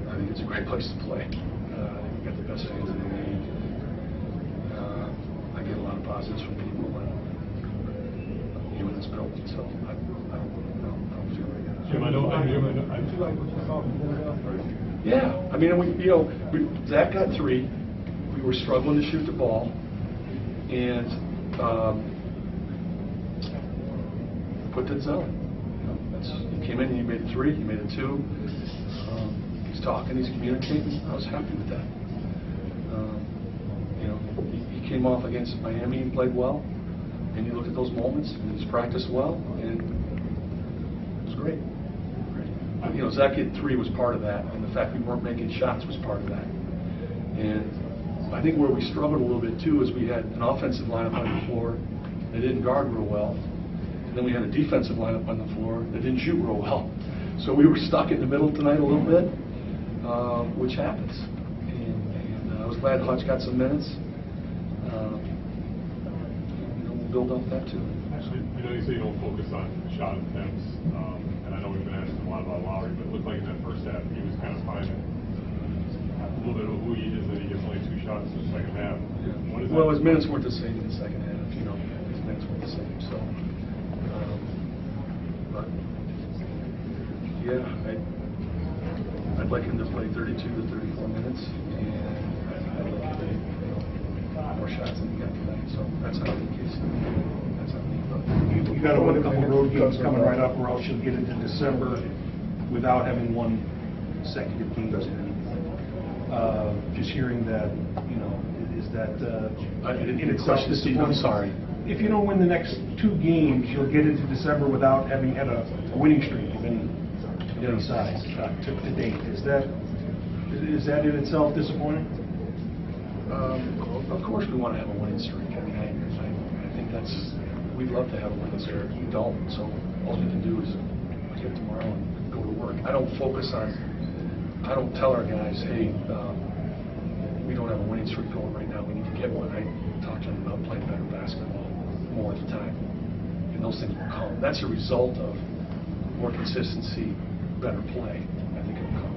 Speaker 3: I think it's a great place to play. I think we've got the best fans in the league. I get a lot of positives from people in this building, so I don't feel very good.
Speaker 17: Jim, I do you like what you saw from Philadelphia?
Speaker 3: Yeah, I mean, Zach got 3. We were struggling to shoot the ball, and put that zone. He came in and he made a 3, he made a 2. He's talking, he's communicating. I was happy with that. He came off against Miami and played well, and you look at those moments, and he's practiced well, and it was great. Zach hit 3 was part of that, and the fact we weren't making shots was part of that. And I think where we struggled a little bit too is we had an offensive lineup on the floor that didn't guard real well, and then we had a defensive lineup on the floor that didn't shoot real well. So we were stuck in the middle tonight a little bit, which happens. And I was glad Hutch got some minutes. We'll build off that too.
Speaker 5: Actually, you say you don't focus on shot attempts, and I know we've been asking a lot about Lowry, but it looked like in that first half he was kind of finding a little bit of who he is, that he gets only 2 shots in the second half.
Speaker 3: Yeah. Well, his minutes weren't the same in the second half. His minutes weren't the same. So, but yeah, I'd like him to play 32 to 34 minutes, and I'd like him to take more shots than he got tonight. So that's how I think he's. That's how I think about it.
Speaker 6: You got to win a couple road games coming right up, or else you'll get into December without having won consecutive games. Just hearing that, is that in itself disappointing?
Speaker 3: I'm sorry.
Speaker 6: If you don't win the next 2 games, you'll get into December without having had a winning streak of any size to date. Is that in itself disappointing?
Speaker 3: Of course we want to have a winning streak. I mean, I think we'd love to have a winning streak. We don't, so all we can do is get tomorrow and go to work. I don't tell our guys, hey, we don't have a winning streak going right now, we need to get one. I talk to them about playing better basketball more of the time, and those things will come. That's a result of more consistency, better play. I think it will come.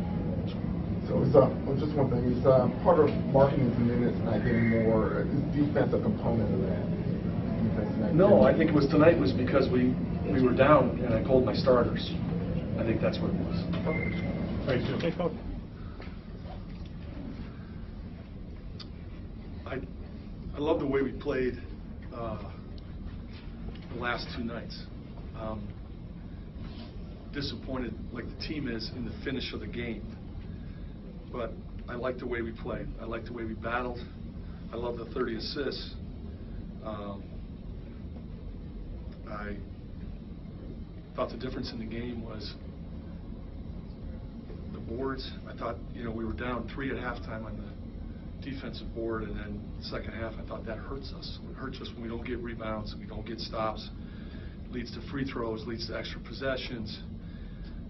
Speaker 21: So it's just one thing. Is part of marking the minutes not getting more defensive component of that?
Speaker 3: No, I think it was tonight was because we were down and I told my starters. I think that's what it was.
Speaker 6: Thanks, Jim. Hey, Coach.
Speaker 3: I love the way we played the last 2 nights. Disappointed, like the team is, in the finish of the game. But I like the way we played. I like the way we battled. I love the 30 assists. I thought the difference in the game was the boards. I thought, we were down 3 at halftime on
Speaker 22: defensive board, and then second half, I thought that hurts us. It hurts us when we don't get rebounds, we don't get stops, leads to free throws, leads to extra possessions.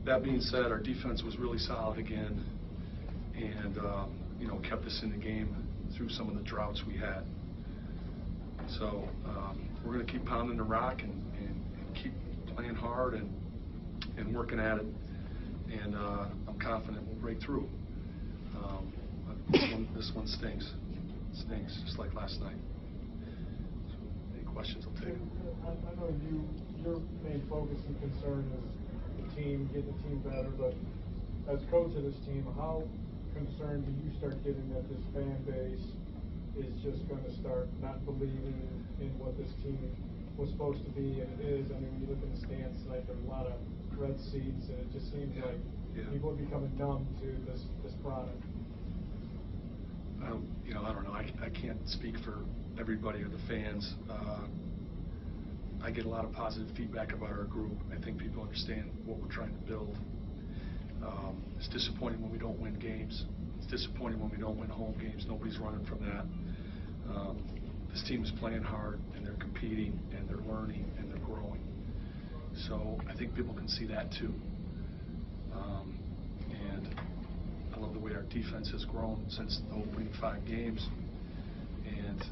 Speaker 22: That being said, our defense was really solid again, and you know, kept us in the game through some of the droughts we had. So we're going to keep pounding the rock and keep playing hard and working at it, and I'm confident we'll break through. This one stings. It stings, just like last night. So, any questions, I'll take them.
Speaker 8: I know your main focus and concern is the team, getting the team better, but as coach of this team, how concerned do you start getting that this fan base is just going to start not believing in what this team was supposed to be and it is? I mean, when you look in the stands tonight, there are a lot of red seats, and it just seems like people are becoming numb to this product.
Speaker 22: You know, I don't know. I can't speak for everybody or the fans. I get a lot of positive feedback about our group. I think people understand what we're trying to build. It's disappointing when we don't win games. It's disappointing when we don't win home games. Nobody's running from that. This team is playing hard, and they're competing, and they're learning, and they're growing. So I think people can see that too. And I love the way our defense has grown since the opening 5 games. And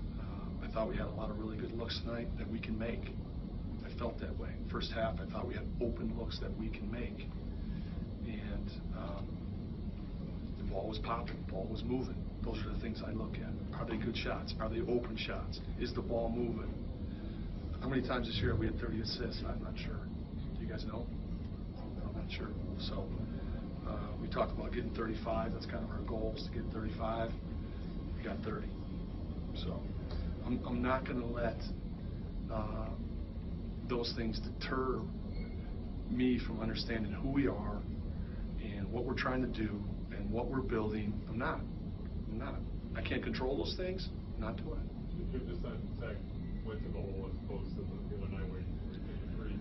Speaker 22: I thought we had a lot of really good looks tonight that we can make. I felt that way. First half, I thought we had open looks that we can make. And the ball was popping, the ball was moving. Those are the things I look at. Are they good shots? Are they open shots? Is the ball moving? How many times this year have we had 30 assists? I'm not sure. Do you guys know? I'm not sure. So we talked about getting 35. That's kind of our goal, is to get 35. We got 30. So I'm not going to let those things deter me from understanding who we are and what we're trying to do and what we're building. I'm not. I can't control those things. I'm not doing it.
Speaker 5: If this time Zach went to the hole as opposed to the other night where he hit the three,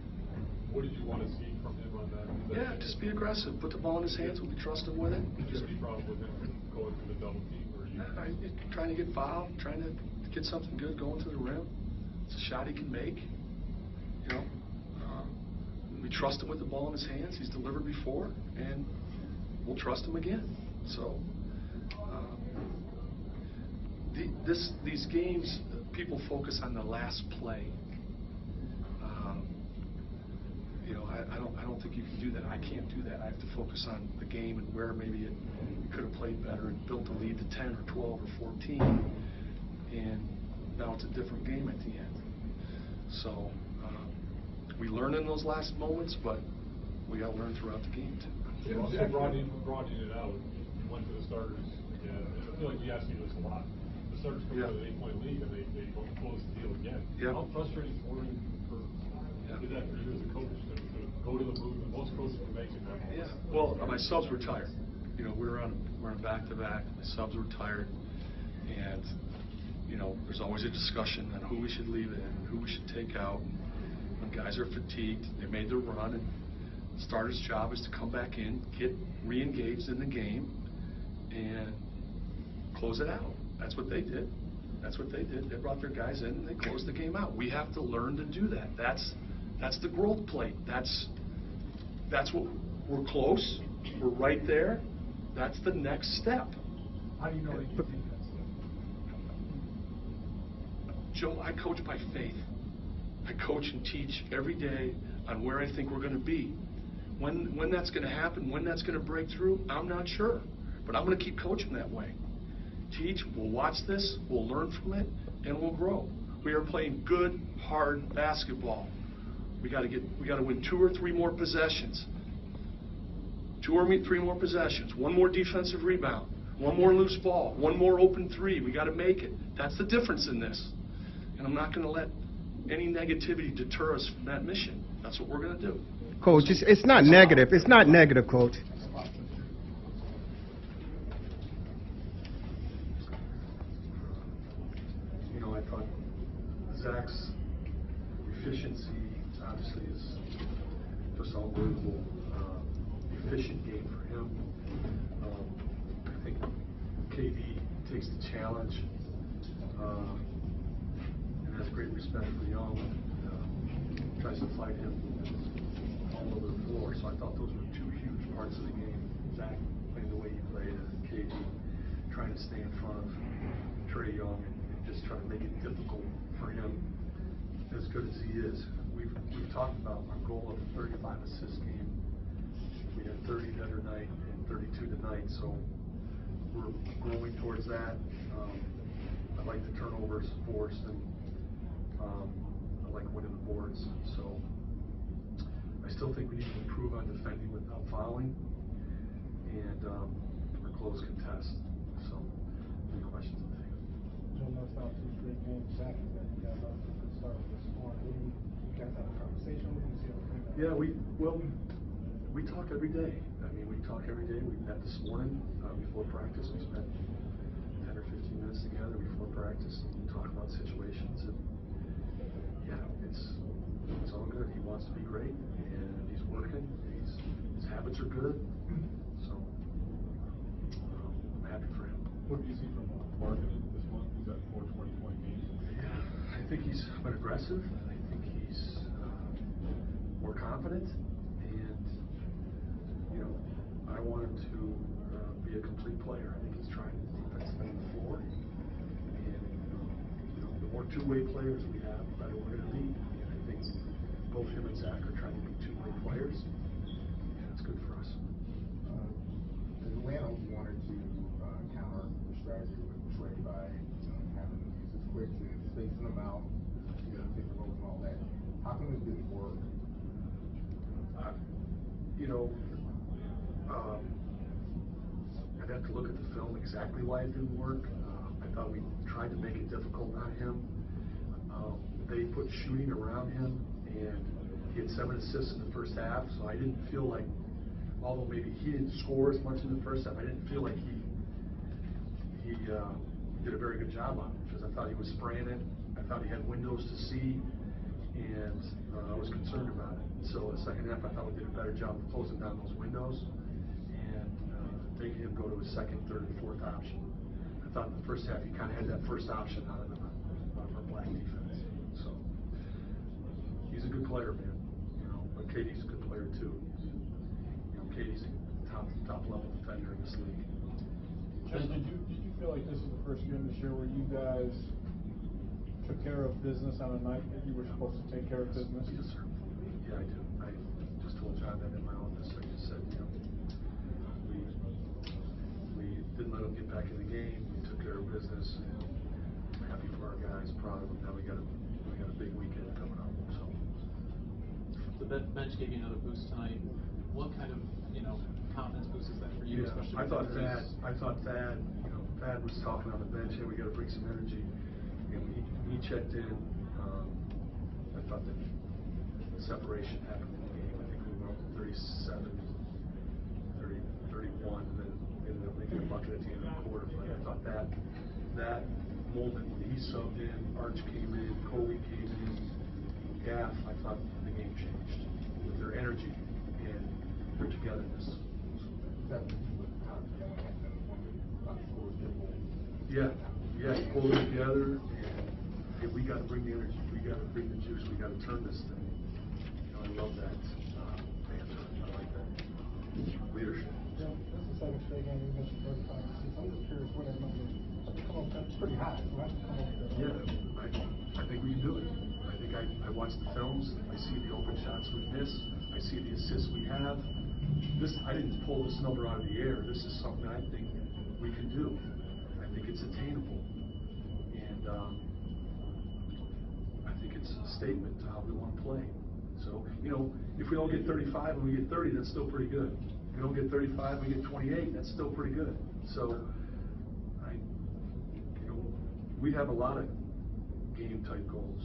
Speaker 5: what did you want to see from him on that?
Speaker 22: Yeah, just be aggressive. Put the ball in his hands when we trust him with it.
Speaker 5: Did you have any problem with him going through the double team? Or you
Speaker 22: trying to get fouled, trying to get something good going to the rim. It's a shot he can make. You know, we trust him with the ball in his hands. He's delivered before, and we'll trust him again. So these games, people focus on the last play. You know, I don't think you can do that. I can't do that. I have to focus on the game and where maybe it could have played better and built a lead to 10 or 12 or 14, and now it's a different game at the end. So we learn in those last moments, but we got to learn throughout the game too.
Speaker 5: Yeah, broadening it out, you went to the starters again. I feel like we asked you this a lot. The starters come out with an 8-point lead and they don't close the deal again.
Speaker 22: Yeah.
Speaker 5: How frustrating is that for you as a coach to go to the move? Most coaches can make it.
Speaker 22: Yeah. Well, my subs were tired. You know, we're on back-to-back. My subs were tired, and you know, there's always a discussion on who we should leave in and who we should take out. When guys are fatigued, they made their run, and the starter's job is to come back in, get re-engaged in the game, and close it out. That's what they did. They brought their guys in and they closed the game out. We have to learn to do that. That's the growth plate. That's what we're close. We're right there. That's the next step.
Speaker 8: How do you know that you think that's
Speaker 22: Joe, I coach by faith. I coach and teach every day on where I think we're going to be. When that's going to happen, when that's going to break through, I'm not sure. But I'm going to keep coaching that way. Teach, we'll watch this, we'll learn from it, and we'll grow. We are playing good, hard basketball. We got to win 2 or 3 more possessions. 2 or 3 more possessions. 1 more defensive rebound. 1 more loose ball. 1 more open 3. We got to make it. That's the difference in this. And I'm not going to let any negativity deter us from that mission. That's what we're going to do.
Speaker 4: Coach, it's not negative. It's not negative, Coach.
Speaker 3: You know, I thought Zach's efficiency obviously is just unbelievable. Efficient game for him. I think KD takes the challenge and has great respect for Young. Tries to fight him all over the floor. So I thought those were two huge parts of the game. Zach playing the way he played, and KD trying to stay in front of Trae Young and just try to make it difficult for him. As good as he is, we've talked about our goal of a 35 assist game. We had 30 the other night and 32 tonight, so we're growing towards that. I like the turnovers forced, and I like winning the boards. So I still think we need to improve on defending without fouling and our close contest. So, any questions?
Speaker 8: Joe, that's now 2 straight games back that you guys off to a good start with the score. You guys have a conversation with him, see how things are?
Speaker 3: Yeah, we talk every day. I mean, we talk every day. We met this morning before practice. We spent 10 or 15 minutes together before practice and talk about situations. And yeah, it's all good. He wants to be great, and he's working. His habits are good. So I'm happy for him.
Speaker 5: What do you see from Marver this month? He's got 4 20-point games.
Speaker 3: Yeah, I think he's been aggressive. I think he's more confident, and I want him to be a complete player. I think he's trying his defensive end of the floor, and the more two-way players we have, the better we're going to be. And I think both him and Zach are trying to be two-way players, and it's good for us.
Speaker 9: Atlanta wanted to counter the strategy with Trae by having him use his quick to spacing them out, pick the rope and all that. How come it didn't work?
Speaker 3: I'd have to look at the film exactly why it didn't work. I thought we tried to make it difficult on him. They put shooting around him, and he had 7 assists in the first half, so I didn't feel like, although maybe he didn't score as much in the first half, I didn't feel like he did a very good job on it, because I thought he was spraying it. I thought he had windows to see, and I was concerned about it. So the second half, I thought we did a better job of closing down those windows and making him go to his second, third, and fourth option. I thought in the first half he kind of had that first option out of our black defense. So he's a good player, man. But KD's a good player too. KD's a top level defender in this league.
Speaker 8: Jim, did you feel like this is the first game this year where you guys took care of business on a night that you were supposed to take care of business?
Speaker 3: Yes, sir. Yeah, I do. I just told John that in my office. I just said, we didn't let them get back in the game. We took care of business. And I'm happy for our guys. Proud of them. Now we got a big weekend coming up. So
Speaker 20: the bench gave you another boost tonight. What kind of confidence boost is that for you?
Speaker 3: Yeah,
Speaker 20: especially
Speaker 3: I thought Thad was talking on the bench. Hey, we got to bring some energy. And when he checked in, I thought that separation happened in the game. I think we went up 37, 30, 31, and then ended up making a bucket at the end of the quarter. But I thought that moment when he subbed in, Arch came in, Coley came in, Gaff, I thought the game changed with their energy and their togetherness. Yeah, he pulled it together, and hey, we got to bring the energy, we got to bring the juice, we got to turn this thing. I love that answer. I like that leadership.
Speaker 8: Yeah, this is the second straight game you mentioned 35 assists. I'm just curious where that number come up. That's pretty high. So how'd you come up with that?
Speaker 3: Yeah, I think we can do it. I think I watch the films. I see the open shots we miss. I see the assists we have. I didn't pull this number out of the air. This is something I think we can do. I think it's attainable, and I think it's a statement to how we want to play. So, if we don't get 35 and we get 30, that's still pretty good. If we don't get 35, we get 28, that's still pretty good. So, we have a lot of game-type goals.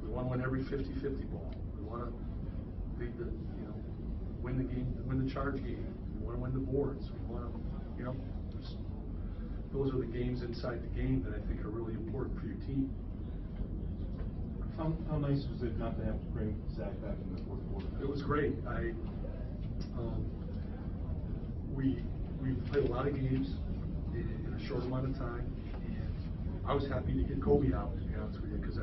Speaker 3: We want to win every 50-50 ball. We want to lead the, win the game, win the charge game. We want to win the boards. We want to, those are the games inside the game that I think are really important for your team.
Speaker 6: How nice was it not to have to bring Zach back in the fourth quarter?
Speaker 3: It was great. We played a lot of games in a short amount of time. And I was happy to get Kobe out, to be honest with you, because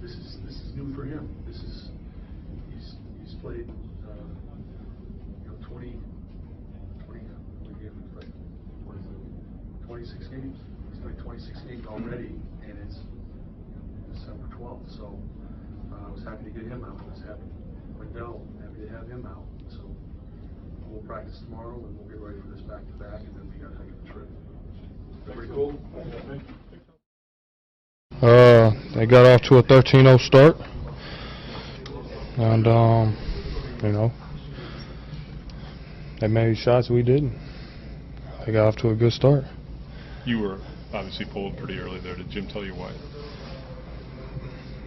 Speaker 3: this is new for him. He's played 26 games. He's played 26 games already, and it's December 12th. So I was happy to get him out. I was happy to have him out. So we'll practice tomorrow, and we'll get ready for this back-to-back, and then we got to take a trip. Is that pretty cool?
Speaker 7: They got off to a 13-0 start, and they made shots we didn't. They got off to a good start.
Speaker 5: You were obviously pulled pretty early there. Did Jim tell you why?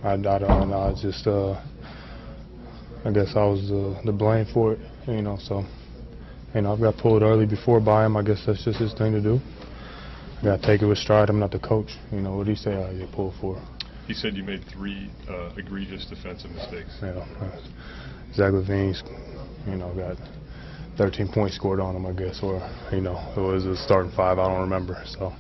Speaker 7: I don't know. It's just I guess I was the blame for it, So I got pulled early before by him. I guess that's just his thing to do. I got to take it with stride. I'm not the coach. What did he say I get pulled for?
Speaker 5: He said you made 3 egregious defensive mistakes.
Speaker 7: Zach LaVine's, got 13 points scored on him, I guess, or, it was a starting 5, I don't remember. So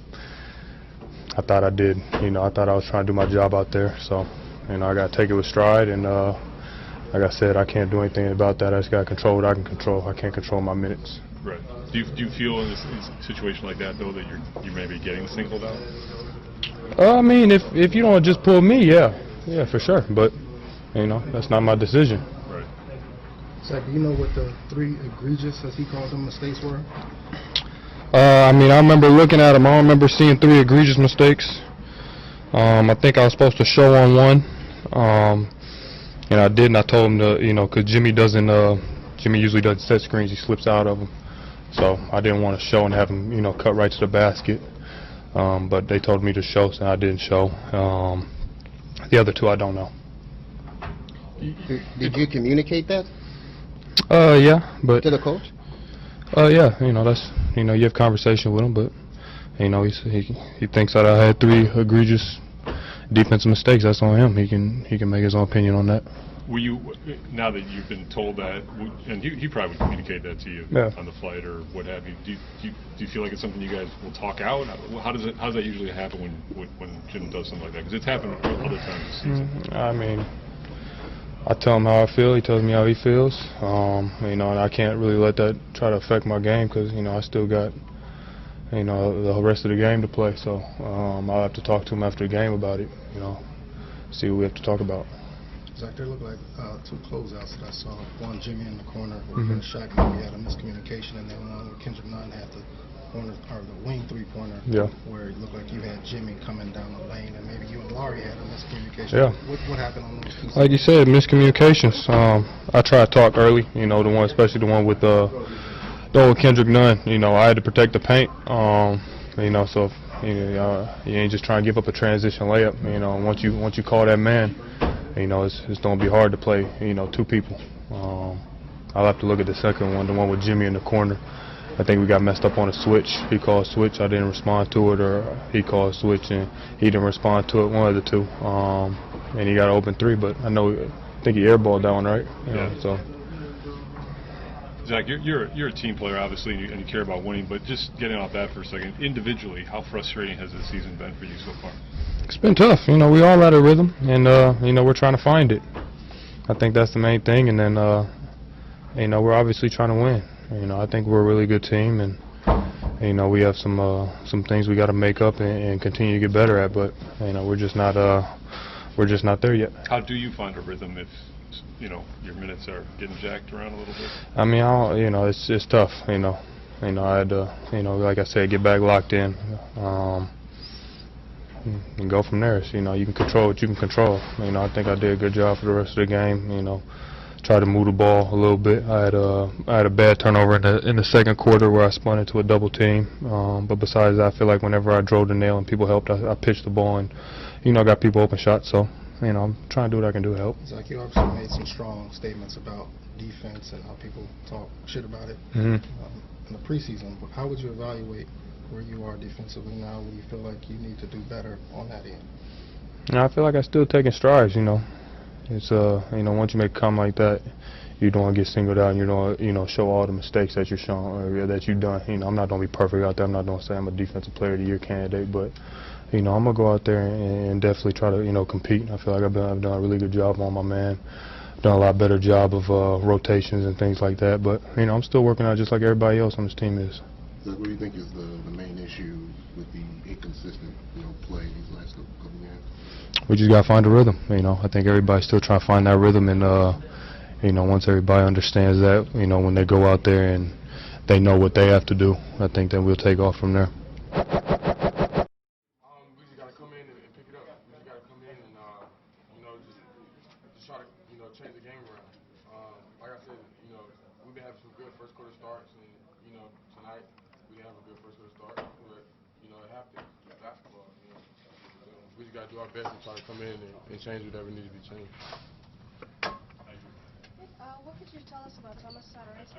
Speaker 7: I thought I did, I thought I was trying to do my job out there. So, I got to take it with stride, and like I said, I can't do anything about that. I just got to control what I can control. I can't control my minutes.
Speaker 5: Right. Do you feel in a situation like that, though, that you may be getting singled out?
Speaker 7: If you don't just pull me, yeah, for sure. But, that's not my decision.
Speaker 5: Right.
Speaker 12: Zach, do you know what the 3 egregious, as he called them, mistakes were?
Speaker 7: I remember looking at them. I don't remember seeing 3 egregious mistakes. I think I was supposed to show on one, and I didn't. I told him to, because Jimmy usually doesn't set screens. He slips out of them. So I didn't want to show and have him, cut right to the basket. But they told me to show, so I didn't show. The other 2, I don't know.
Speaker 1: Did you communicate that?
Speaker 7: Yeah, but
Speaker 1: to the coach?
Speaker 7: Yeah, that's you have conversation with him, but he thinks that I had 3 egregious defensive mistakes. That's on him. He can make his own opinion on that.
Speaker 5: Were you, now that you've been told that, and he probably would communicate that to you on the flight or what have you, do you feel like it's something you guys will talk out? How does that usually happen when Jim does something like that? Because it's happened other times this season.
Speaker 7: I tell him how I feel. He tells me how he feels. And I can't really let that try to affect my game because I still got the rest of the game to play. So I'll have to talk to him after the game about it. See what we have to talk about.
Speaker 12: Zach, there looked like 2 closeouts that I saw. One, Jimmy in the corner with a shot. Maybe had a miscommunication, and then one where Kendrick Nunn had the corner or the wing 3-pointer.
Speaker 7: Yeah.
Speaker 12: Where it looked like you had Jimmy coming down the lane, and maybe you and Laurie had a miscommunication.
Speaker 7: Yeah.
Speaker 12: What happened on those 2?
Speaker 7: Like you said, miscommunications. I try to talk early. The one, especially the one with the old Kendrick Nunn. I had to protect the paint. So you ain't just trying to give up a transition layup. Once you call that man. It's going to be hard to play, 2 people. I'll have to look at the second one, the one with Jimmy in the corner. I think we got messed up on a switch. He called switch, I didn't respond to it, or he called switch and he didn't respond to it, one of the 2. And he got an open 3, but I think he airballed that one, right? So.
Speaker 5: Zach, you're a team player, obviously, and you care about winning, but just getting off that for a second, individually, how frustrating has this season been for you so far?
Speaker 7: It's been tough. We all out of rhythm, and we're trying to find it. I think that's the main thing, and then we're obviously trying to win. I think we're a really good team, and we have some things we got to make up and continue to get better at, but we're just not there yet.
Speaker 5: How do you find a rhythm if your minutes are getting jacked around a little bit?
Speaker 7: It's tough. I had to like I said, get back locked in. And go from there. So, you can control what you can control. I think I did a good job for the rest of the game. Try to move the ball a little bit. I had a bad turnover in the second quarter where I spun into a double team. But besides that, I feel like whenever I drove the nail and people helped, I pitched the ball and got people open shots. So I'm trying to do what I can do to help.
Speaker 12: Zach, you obviously made some strong statements about defense and how people talk shit about it in the preseason. How would you evaluate where you are defensively now, where you feel like you need to do better on that end?
Speaker 7: I feel like I'm still taking strides. It's once you make a comment like that, you don't want to get singled out and you don't, show all the mistakes that you're showing or that you've done. I'm not going to be perfect out there. I'm not going to say I'm a defensive player of the year candidate, but I'm going to go out there and definitely try to, compete. I feel like I've done a really good job on my man. Done a lot better job of rotations and things like that, but I'm still working out just like everybody else on this team is.
Speaker 21: What do you think is the main issue with the inconsistent, play these last couple games?
Speaker 7: We just got to find a rhythm. I think everybody's still trying to find that rhythm, and once everybody understands that, when they go out there and they know what they have to do, I think then we'll take off from there.
Speaker 19: We just got to come in and pick it up. We just got to come in and, just try to, change the game around. Like I said, we've been having some good first quarter starts, and, tonight we didn't have a good first quarter start, but, it happened. It's basketball, we just got to do our best and try to come in and change whatever needs to be changed.
Speaker 10: What could you tell us about Thomas Satoransky?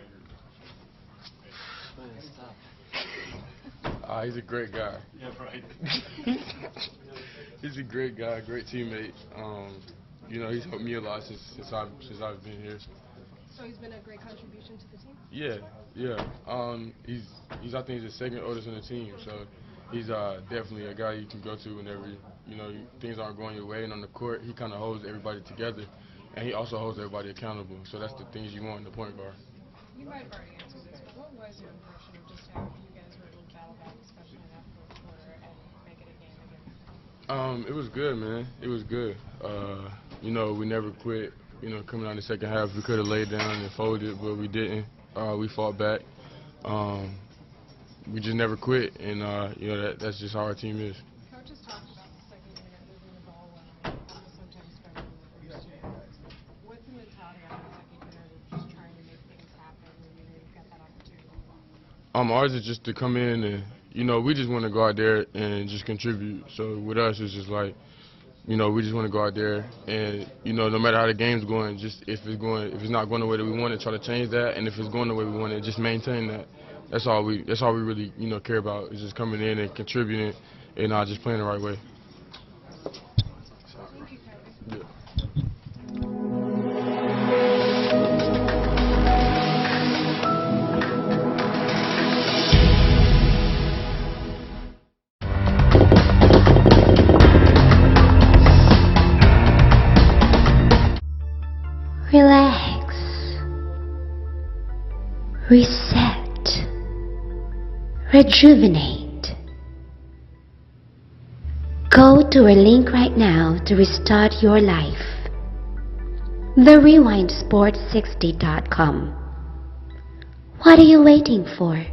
Speaker 19: He's a great guy.
Speaker 23: Yeah, right.
Speaker 19: He's a great guy, great teammate. He's helped me a lot since I've been here.
Speaker 10: So he's been a great contribution to the team?
Speaker 19: Yeah. He's I think he's the second oldest on the team, so he's definitely a guy you can go to whenever things aren't going your way. And on the court, he kind of holds everybody together, and he also holds everybody accountable. So that's the things you want in the point guard.
Speaker 10: You might have already answered this, but what was your impression of just how you guys were able to battle back, especially in that fourth quarter, and make it a game again?
Speaker 19: It was good, man. It was good. We never quit. Coming out in the second half, we could have laid down and folded, but we didn't. We fought back. We just never quit, and that's just how our team is.
Speaker 10: Coaches talked about the second unit moving the ball well, sometimes better than the first two. What's the mentality on the second unit of just trying to make things happen when you've got that opportunity?
Speaker 19: Ours is just to come in and we just want to go out there and just contribute. So with us, it's just like we just want to go out there and no matter how the game's going, just if it's not going the way that we want it, try to change that, and if it's going the way we want it, just maintain that. That's all we really care about, is just coming in and contributing and just playing the right way.
Speaker 10: Thank you, Craig.
Speaker 19: Yeah.
Speaker 11: Relax. Reset. Rejuvenate. Go to our link right now to restart your life. TheRewindSport60.com. What are you waiting for?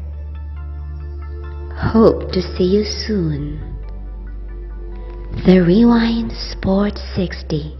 Speaker 11: Hope to see you soon. The Rewind Sport 60.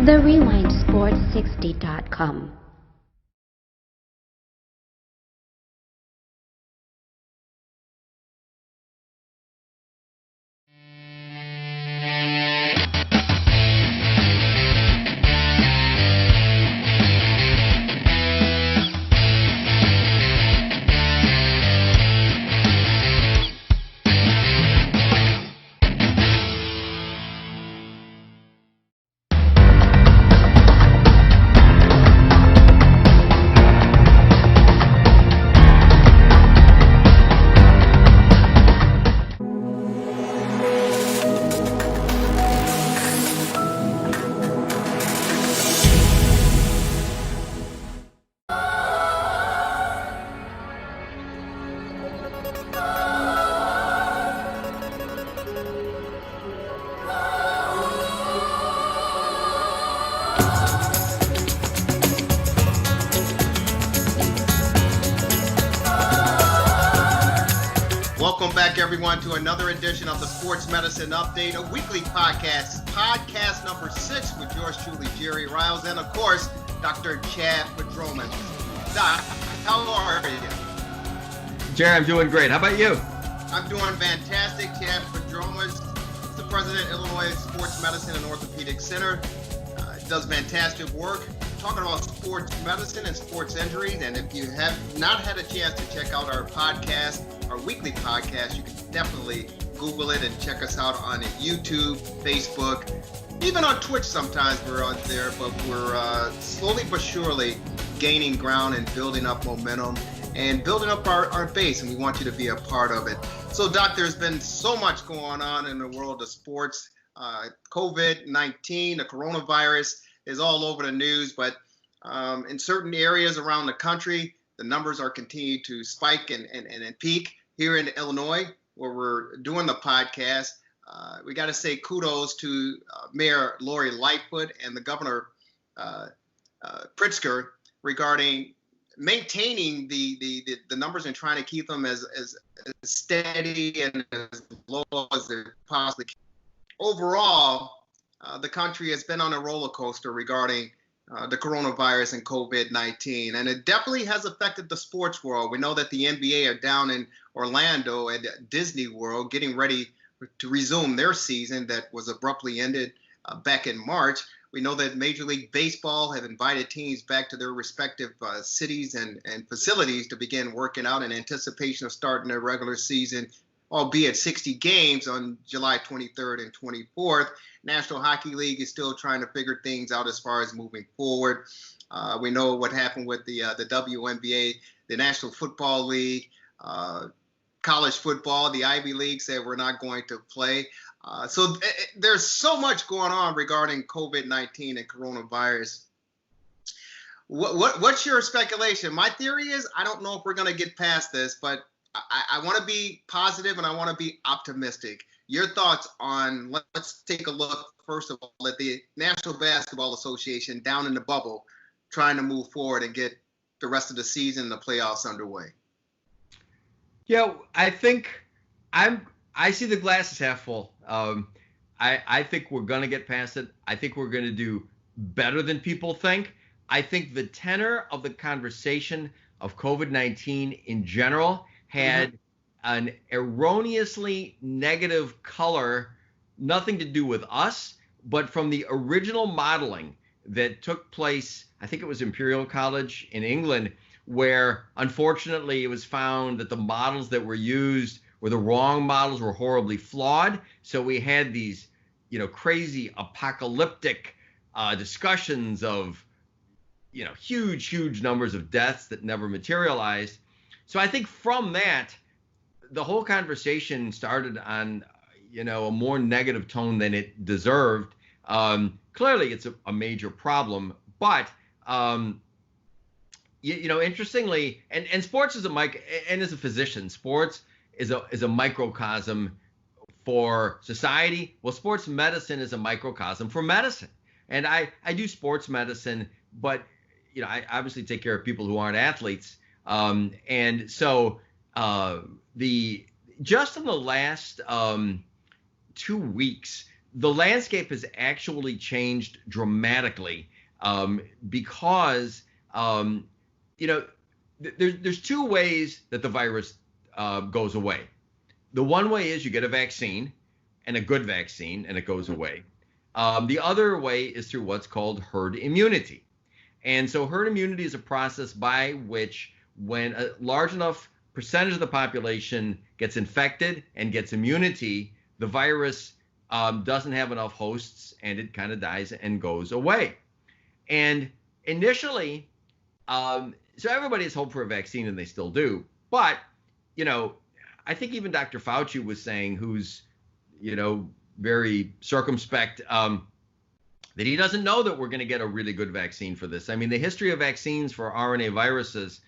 Speaker 11: TheRewindSport60.com.
Speaker 13: Welcome back, everyone, to another edition of the Sports Medicine Update, a weekly podcast number 6 with yours truly, Jerry Riles, and of course, Dr. Chad Padroman. Doc, how are you?
Speaker 15: Jerry, I'm doing great. How about you?
Speaker 13: I'm doing fantastic. Chad Padroman is the president of Illinois Sports Medicine and Orthopedic Center. Does fantastic work talking about sports medicine and sports injuries. And if you have not had a chance to check out our podcast, our weekly podcast, you can definitely Google it and check us out on YouTube, Facebook, even on Twitch. Sometimes we're on there, but we're slowly but surely gaining ground and building up momentum and building up our base, and we want you to be a part of it. So, Doc, there's been so much going on in the world of sports. COVID-19, the coronavirus is all over the news, but in certain areas around the country, the numbers are continuing to spike and peak. Here in Illinois, where we're doing the podcast, we got to say kudos to Mayor Lori Lightfoot and the Governor Pritzker regarding maintaining the numbers and trying to keep them as steady and as low as they possibly can. Overall, the country has been on a roller coaster regarding the coronavirus and COVID-19, and it definitely has affected the sports world. We know that the NBA are down in Orlando at Disney World getting ready to resume their season that was abruptly ended back in March. We know that Major League Baseball have invited teams back to their respective cities and facilities to begin working out in anticipation of starting their regular season, albeit 60 games on July 23rd and 24th. National Hockey League is still trying to figure things out as far as moving forward. We know what happened with the WNBA, the National Football League, college football. The Ivy League said we're not going to play. So there's so much going on regarding COVID-19 and coronavirus. What's your speculation? My theory is I don't know if we're going to get past this, but I want to be positive and I want to be optimistic. Your thoughts on, let's take a look, first of all, at the National Basketball Association down in the bubble, trying to move forward and get the rest of the season and the playoffs underway.
Speaker 15: Yeah, I think I see the glass is half full. I think we're going to get past it. I think we're going to do better than people think. I think the tenor of the conversation of COVID-19 in general had an erroneously negative color, nothing to do with us, but from the original modeling that took place, I think it was Imperial College in England, where unfortunately it was found that the models that were used were the wrong models, were horribly flawed. So we had these, crazy apocalyptic discussions of, huge numbers of deaths that never materialized. So I think from that, the whole conversation started on, a more negative tone than it deserved. Clearly, it's a major problem, but interestingly, and sports is and as a physician, sports is a microcosm for society. Well, sports medicine is a microcosm for medicine, and I do sports medicine, but I obviously take care of people who aren't athletes, and so. Just in the last 2 weeks, the landscape has actually changed dramatically because there's two ways that the virus goes away. The one way is you get a vaccine, and a good vaccine, and it goes away. The other way is through what's called herd immunity. And so herd immunity is a process by which when a large enough percentage of the population gets infected and gets immunity, the virus doesn't have enough hosts and it kind of dies and goes away. And initially, so everybody has hoped for a vaccine and they still do. But, I think even Dr. Fauci was saying, who's, very circumspect, that he doesn't know that we're going to get a really good vaccine for this. I mean, the history of vaccines for RNA viruses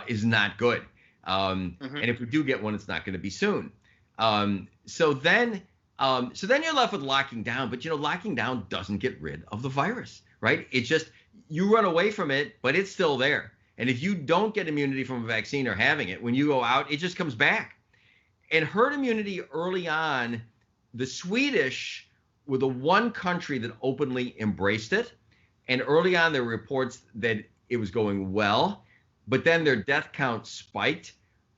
Speaker 15: is not good. And if we do get one, it's not going to be soon. So then you're left with locking down. But, locking down doesn't get rid of the virus, right? It's just you run away from it, but it's still there. And if you don't get immunity from a vaccine or having it, when you go out, it just comes back. And herd immunity early on, the Swedish were the one country that openly embraced it. And early on, there were reports that it was going well, but then their death count spiked.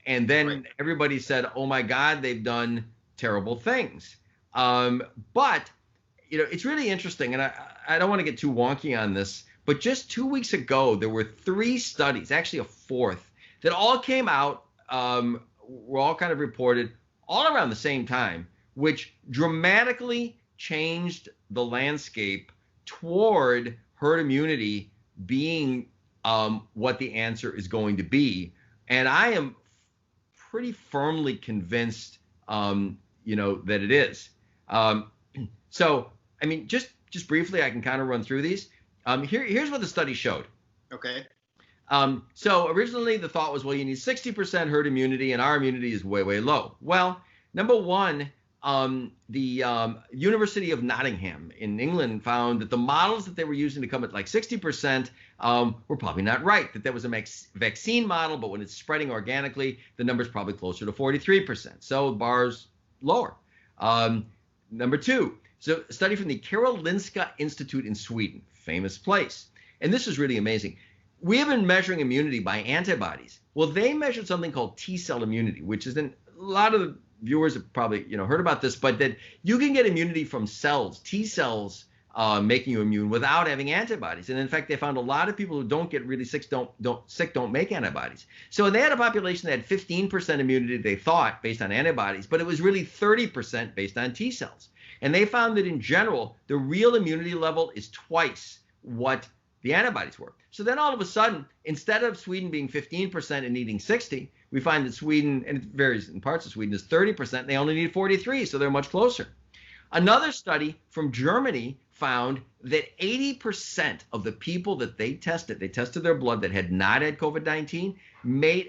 Speaker 15: And then everybody said, oh my God, they've done terrible things. But, it's really interesting. And I don't want to get too wonky on this, but just 2 weeks ago, there were 3 studies, actually a 4th, that all came out, were all kind of reported all around the same time, which dramatically changed the landscape toward herd immunity being what the answer is going to be. And I am pretty firmly convinced, that it is. So, I mean, just briefly, I can kind of run through these. Here's what the study showed.
Speaker 13: Okay.
Speaker 15: So originally the thought was, well, you need 60% herd immunity, and our immunity is way, way low. Well, number one, the University of Nottingham in England found that the models that they were using to come at like 60% were probably not right, that was a vaccine model, but when it's spreading organically, the number's probably closer to 43%. So the bar's lower. Number two, so a study from the Karolinska Institute in Sweden, famous place. And this is really amazing. We have been measuring immunity by antibodies. Well, they measured something called T-cell immunity, which is a lot of the viewers have probably heard about this, but that you can get immunity from cells, T cells making you immune without having antibodies. And in fact, they found a lot of people who don't get really sick don't make antibodies. So they had a population that had 15% immunity, they thought, based on antibodies, but it was really 30% based on T cells. And they found that in general, the real immunity level is twice what the antibodies were. So then all of a sudden, instead of Sweden being 15% and needing 60, we find that Sweden, and it varies in parts of Sweden, is 30%, and they only need 43, so they're much closer. Another study from Germany found that 80% of the people that they tested their blood that had not had COVID-19,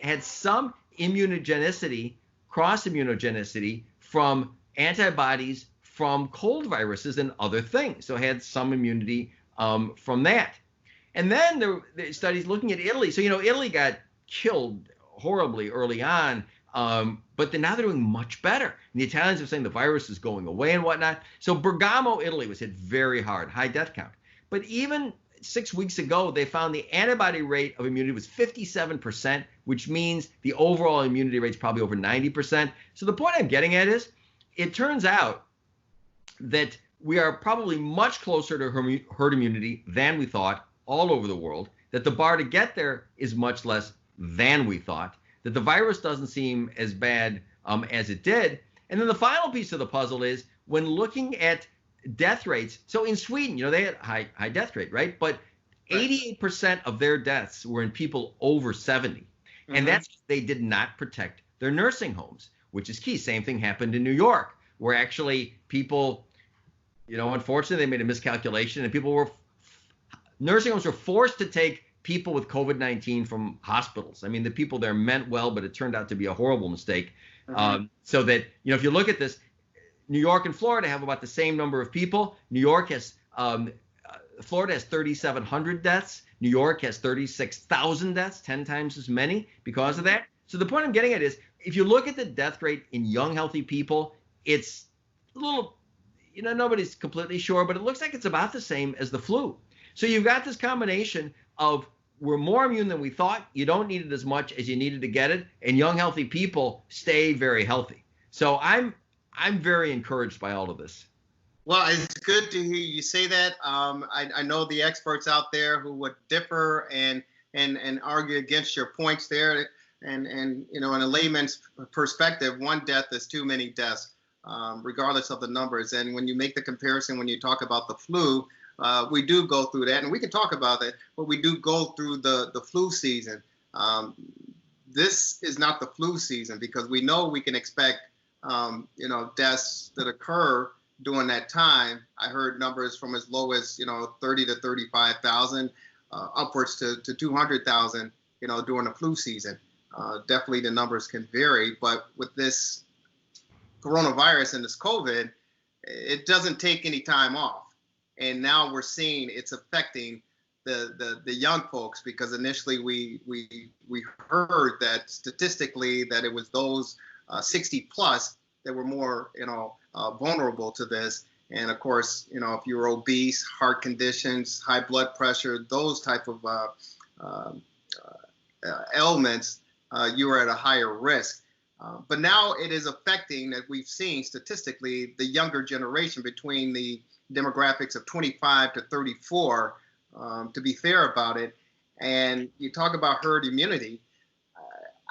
Speaker 15: had some immunogenicity, cross-immunogenicity from antibodies from cold viruses and other things, so had some immunity from that. And then there were studies looking at Italy. So, Italy got killed horribly early on, but now they're doing much better. And the Italians are saying the virus is going away and whatnot. So Bergamo, Italy was hit very hard, high death count. But even 6 weeks ago, they found the antibody rate of immunity was 57%, which means the overall immunity rate is probably over 90%. So the point I'm getting at is, it turns out that we are probably much closer to herd immunity than we thought all over the world, that the bar to get there is much less than we thought, that the virus doesn't seem as bad as it did. And then the final piece of the puzzle is when looking at death rates. So in Sweden, they had high death rate, right? But 88% of their deaths were in people over 70. Mm-hmm. And that's, they did not protect their nursing homes, which is key. Same thing happened in New York, where actually people, unfortunately, they made a miscalculation, and nursing homes were forced to take people with COVID-19 from hospitals. I mean, the people there meant well, but it turned out to be a horrible mistake. Mm-hmm. So that, if you look at this, New York and Florida have about the same number of people. Florida has 3,700 deaths. New York has 36,000 deaths, 10 times as many because of that. So the point I'm getting at is, if you look at the death rate in young, healthy people, it's a little, nobody's completely sure, but it looks like it's about the same as the flu. So you've got this combination of, we're more immune than we thought, you don't need it as much as you needed to get it, and young, healthy people stay very healthy. So I'm very encouraged by all of this.
Speaker 13: Well, it's good to hear you say that. I know the experts out there who would differ and argue against your points there. And in a layman's perspective, one death is too many deaths, regardless of the numbers. And when you make the comparison, when you talk about the flu, we do go through that, and we can talk about it, but we do go through the flu season. This is not the flu season, because we know we can expect, deaths that occur during that time. I heard numbers from as low as, 30 to 35,000, upwards to 200,000, during the flu season. Definitely the numbers can vary, but with this coronavirus and this COVID, it doesn't take any time off. And now we're seeing it's affecting the young folks, because initially we heard that statistically that it was those 60 plus that were more, vulnerable to this. And of course, if you're obese, heart conditions, high blood pressure, those type of ailments, you are at a higher risk. But now it is affecting, that we've seen statistically, the younger generation between the demographics of 25 to 34, to be fair about it. And you talk about herd immunity.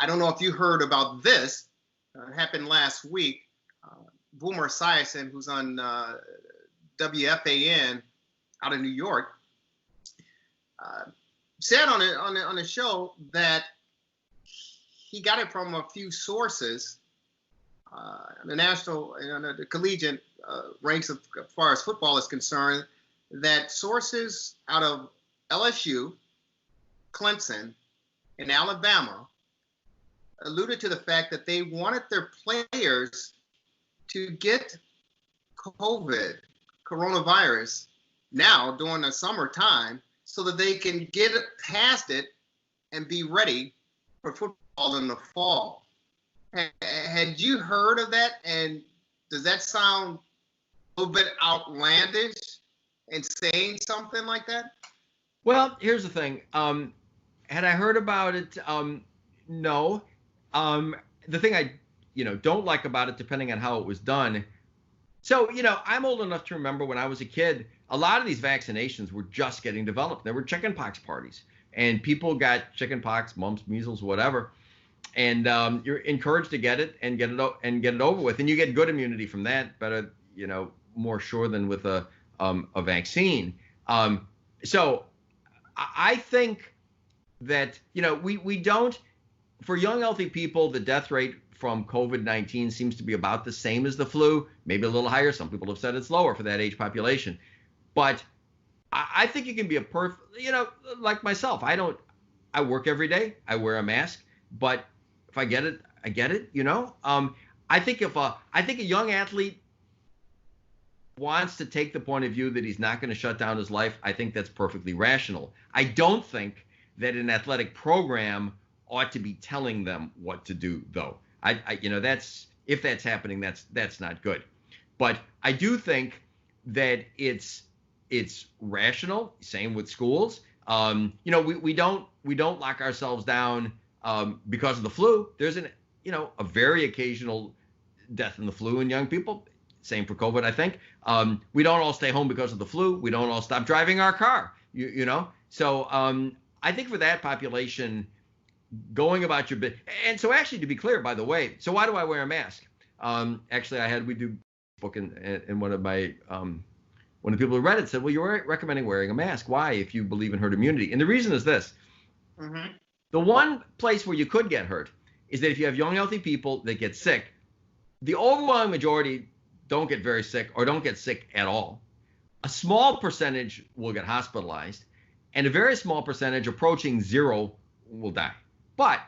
Speaker 13: I don't know if you heard about this. It happened last week. Boomer Esiason, who's on WFAN out of New York, said on a show that he got it from a few sources, the national, the collegiate ranks as far as football is concerned, that sources out of LSU, Clemson, and Alabama alluded to the fact that they wanted their players to get coronavirus now during the summertime so that they can get past it and be ready for football in the fall. Had you heard of that? And does that sound a little bit outlandish in saying something like that?
Speaker 15: Well, here's the thing. Had I heard about it? No. The thing I, don't like about it, depending on how it was done. So, I'm old enough to remember when I was a kid, a lot of these vaccinations were just getting developed. There were chickenpox parties, and people got chickenpox, mumps, measles, whatever, and you're encouraged to get it and get it over with, and you get good immunity from that, better, more sure than with a vaccine. So I think that we don't. For young, healthy people, the death rate from COVID-19 seems to be about the same as the flu, maybe a little higher. Some people have said it's lower for that age population. But I think it can be a like myself. I work every day. I wear a mask. But if I get it, I get it, I think I think a young athlete wants to take the point of view that he's not going to shut down his life, I think that's perfectly rational. I don't think that an athletic program ought to be telling them what to do, though. That's, if that's happening, that's not good. But I do think that it's rational. Same with schools. We don't lock ourselves down because of the flu. There's a very occasional death in the flu in young people. Same for COVID, I think. We don't all stay home because of the flu. We don't all stop driving our car. So I think for that population, going about your business. And so actually, to be clear, by the way, so why do I wear a mask? Actually, we do book in one of my, one of the people who read it said, well, you're recommending wearing a mask. Why, if you believe in herd immunity? And the reason is this. Mm-hmm. The one place where you could get hurt is that if you have young, healthy people that get sick, the overwhelming majority don't get very sick or don't get sick at all. A small percentage will get hospitalized, and a very small percentage, approaching zero, will die. But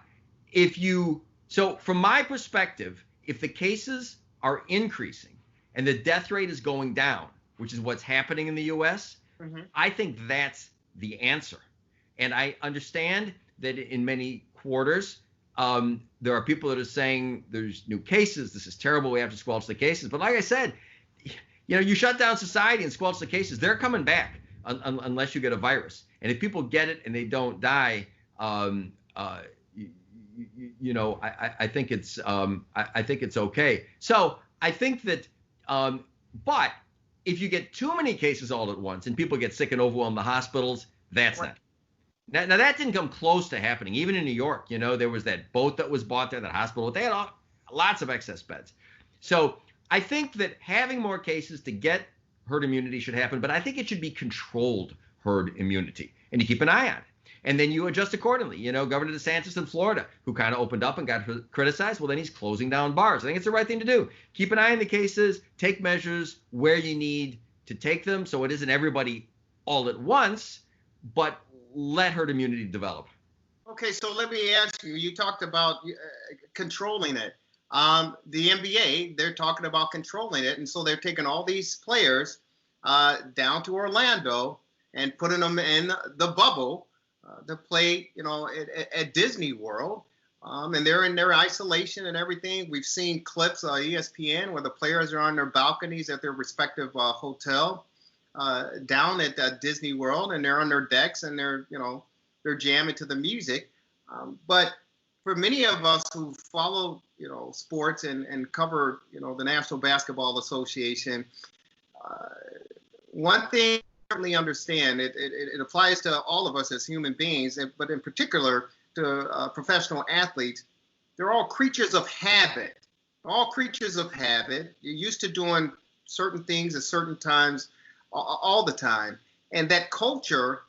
Speaker 15: so from my perspective, if the cases are increasing and the death rate is going down, which is what's happening in the U.S., mm-hmm. I think that's the answer. And I understand that in many quarters, there are people that are saying there's new cases. This is terrible. We have to squelch the cases. But like I said, you shut down society and squelch the cases. They're coming back unless you get a virus. And if people get it and they don't die, I think it's okay. So I think that, but if you get too many cases all at once and people get sick and overwhelm the hospitals, that's right. Now that didn't come close to happening. Even in New York, there was that boat that was bought there, that hospital. They had lots of excess beds. So I think that having more cases to get herd immunity should happen, but I think it should be controlled herd immunity, and you keep an eye on it. And then you adjust accordingly. Governor DeSantis in Florida, who kind of opened up and got criticized, well, then he's closing down bars. I think it's the right thing to do. Keep an eye on the cases, take measures where you need to take them so it isn't everybody all at once, but let herd immunity develop.
Speaker 13: Okay, so let me ask you, you talked about controlling it. The NBA, they're talking about controlling it, and so they're taking all these players down to Orlando and putting them in the bubble to play, at Disney World. and they're in their isolation and everything. We've seen clips on ESPN where the players are on their balconies at their respective hotel down at Disney World, and they're on their decks and they're jamming to the music. But for many of us who follow, sports and cover, the National Basketball Association, one thing I certainly understand, it applies to all of us as human beings, but in particular to professional athletes. They're all creatures of habit. All creatures of habit. You're used to doing certain things at certain times all the time. And that culture,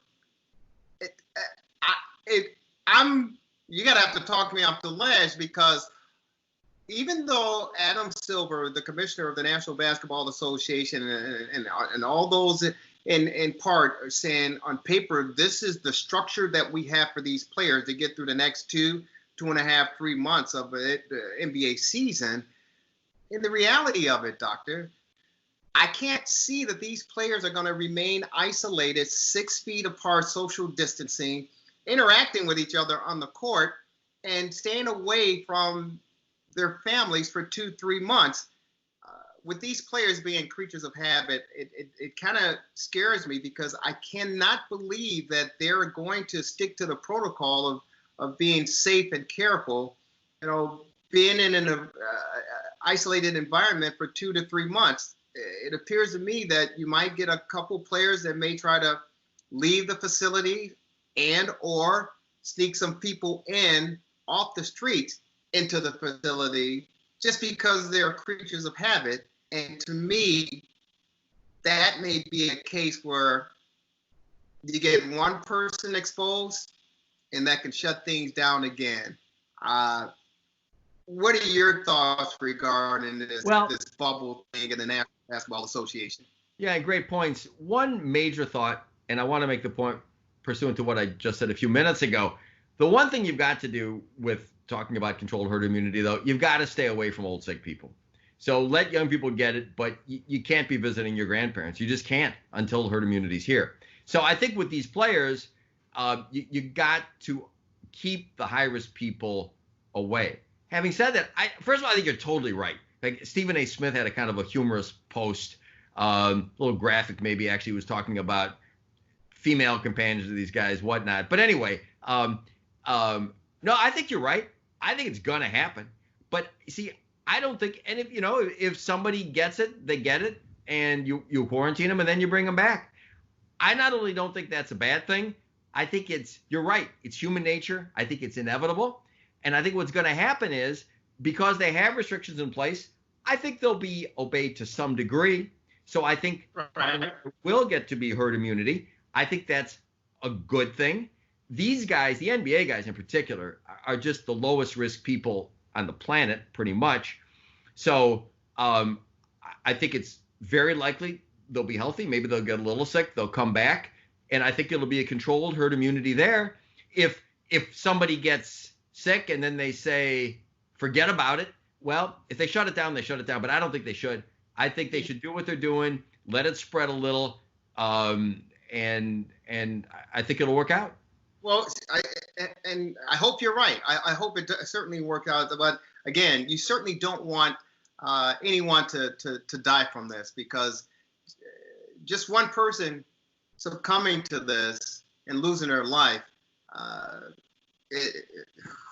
Speaker 13: you got to have to talk me off the ledge, because even though Adam Silver, the commissioner of the National Basketball Association, and all those in part are saying on paper, this is the structure that we have for these players to get through the next 2.5, 3 months of the NBA season. In the reality of it, Doctor, I can't see that these players are going to remain isolated, 6 feet apart, social distancing, interacting with each other on the court, and staying away from their families for 2-3 months. With these players being creatures of habit, it kind of scares me, because I cannot believe that they're going to stick to the protocol of being safe and careful, being in an isolated environment for 2 to 3 months. It appears to me that you might get a couple players that may try to leave the facility and or sneak some people in off the streets into the facility just because they're creatures of habit. And to me, that may be a case where you get one person exposed and that can shut things down again. What are your thoughts regarding this bubble thing in the National Basketball Association?
Speaker 15: Yeah, great points. One major thought, and I want to make the point pursuant to what I just said a few minutes ago. The one thing you've got to do with talking about controlled herd immunity, though, you've got to stay away from old sick people. So let young people get it, but you can't be visiting your grandparents. You just can't until herd immunity is here. So I think with these players, you got to keep the high-risk people away. Having said that, first of all, I think you're totally right. Like Stephen A. Smith had a kind of a humorous post, a little graphic maybe, actually was talking about female companions of these guys, whatnot. But anyway, no, I think you're right. I think it's going to happen. But see, I don't think, and if somebody gets it, they get it, and you quarantine them and then you bring them back. I not only don't think that's a bad thing, I think you're right. It's human nature. I think it's inevitable. And I think what's going to happen is, because they have restrictions in place, I think they'll be obeyed to some degree. So I think we'll get to be herd immunity. I think that's a good thing. These guys, the NBA guys in particular, are just the lowest risk people on the planet, pretty much. So I think it's very likely they'll be healthy. Maybe they'll get a little sick. They'll come back. And I think it'll be a controlled herd immunity there. If somebody gets sick and then they say, forget about it, well, if they shut it down, they shut it down. But I don't think they should. I think they should do what they're doing, let it spread a little, and I think it'll work out.
Speaker 13: Well, I hope you're right. I hope it certainly work out. But again, you certainly don't want anyone to die from this, because just one person succumbing to this and losing their life,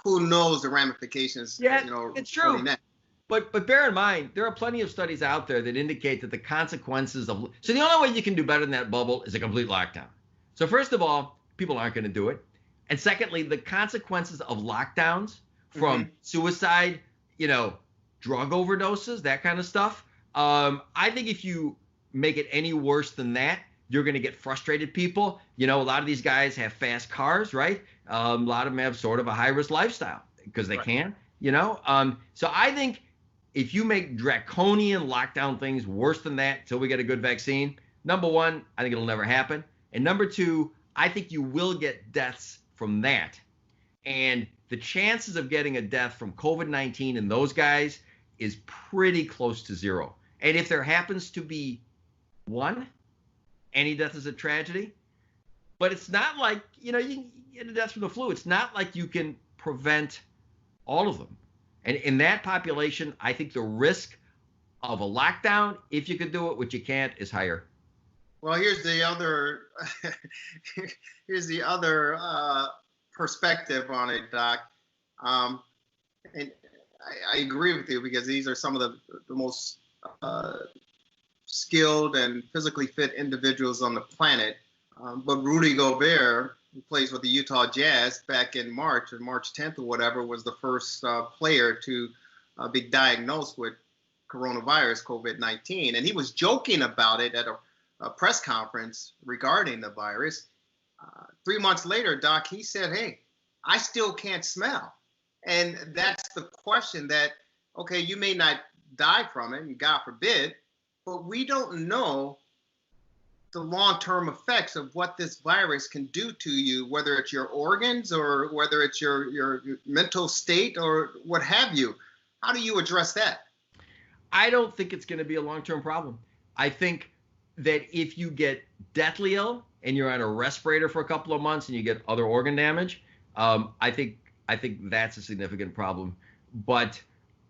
Speaker 13: who knows the ramifications?
Speaker 15: Yeah, it's true. But bear in mind, there are plenty of studies out there that indicate that the consequences of – so the only way you can do better than that bubble is a complete lockdown. So first of all, people aren't going to do it. And secondly, the consequences of lockdowns from suicide, drug overdoses, that kind of stuff. I think if you make it any worse than that, you're going to get frustrated people. A lot of these guys have fast cars, right? A lot of them have sort of a high-risk lifestyle because they can, So I think if you make draconian lockdown things worse than that until we get a good vaccine, number one, I think it'll never happen. And number two, I think you will get deaths from that. And the chances of getting a death from COVID-19 in those guys is pretty close to zero. And if there happens to be one, any death is a tragedy. But it's not like, you get a death from the flu. It's not like you can prevent All of them. And in that population, I think the risk of a lockdown, if you could do it, which you can't, is higher.
Speaker 13: Well, here's the other perspective on it, Doc. And I agree with you because these are some of the most skilled and physically fit individuals on the planet. But Rudy Gobert, who plays with the Utah Jazz, back in March, or March 10th or whatever, was the first player to be diagnosed with coronavirus, COVID-19. And he was joking about it at a press conference regarding the virus. 3 months later, Doc, he said, hey, I still can't smell. And that's the question that, okay, you may not die from it, and God forbid, but we don't know the long-term effects of what this virus can do to you, whether it's your organs or whether it's your mental state or what have you. How do you address that?
Speaker 15: I don't think it's going to be a long-term problem. I think that if you get deathly ill and you're on a respirator for a couple of months and you get other organ damage, I think that's a significant problem. But,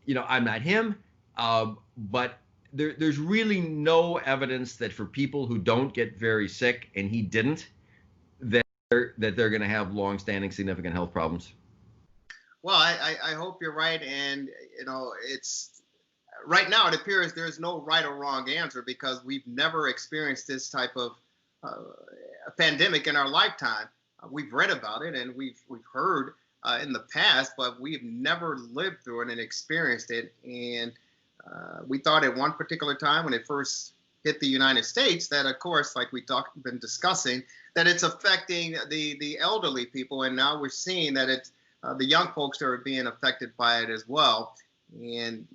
Speaker 15: you know, I'm not him, but there's really no evidence that for people who don't get very sick, and he didn't, that they're going to have long-standing significant health problems.
Speaker 13: Well, I hope you're right. And, you know, it's right now it appears there's no right or wrong answer because we've never experienced this type of a pandemic in our lifetime. We've read about it and we've heard in the past, but we've never lived through it and experienced it. And we thought at one particular time when it first hit the United States that, of course, like we been discussing, that it's affecting the elderly people. And now we're seeing that it's the young folks that are being affected by it as well. And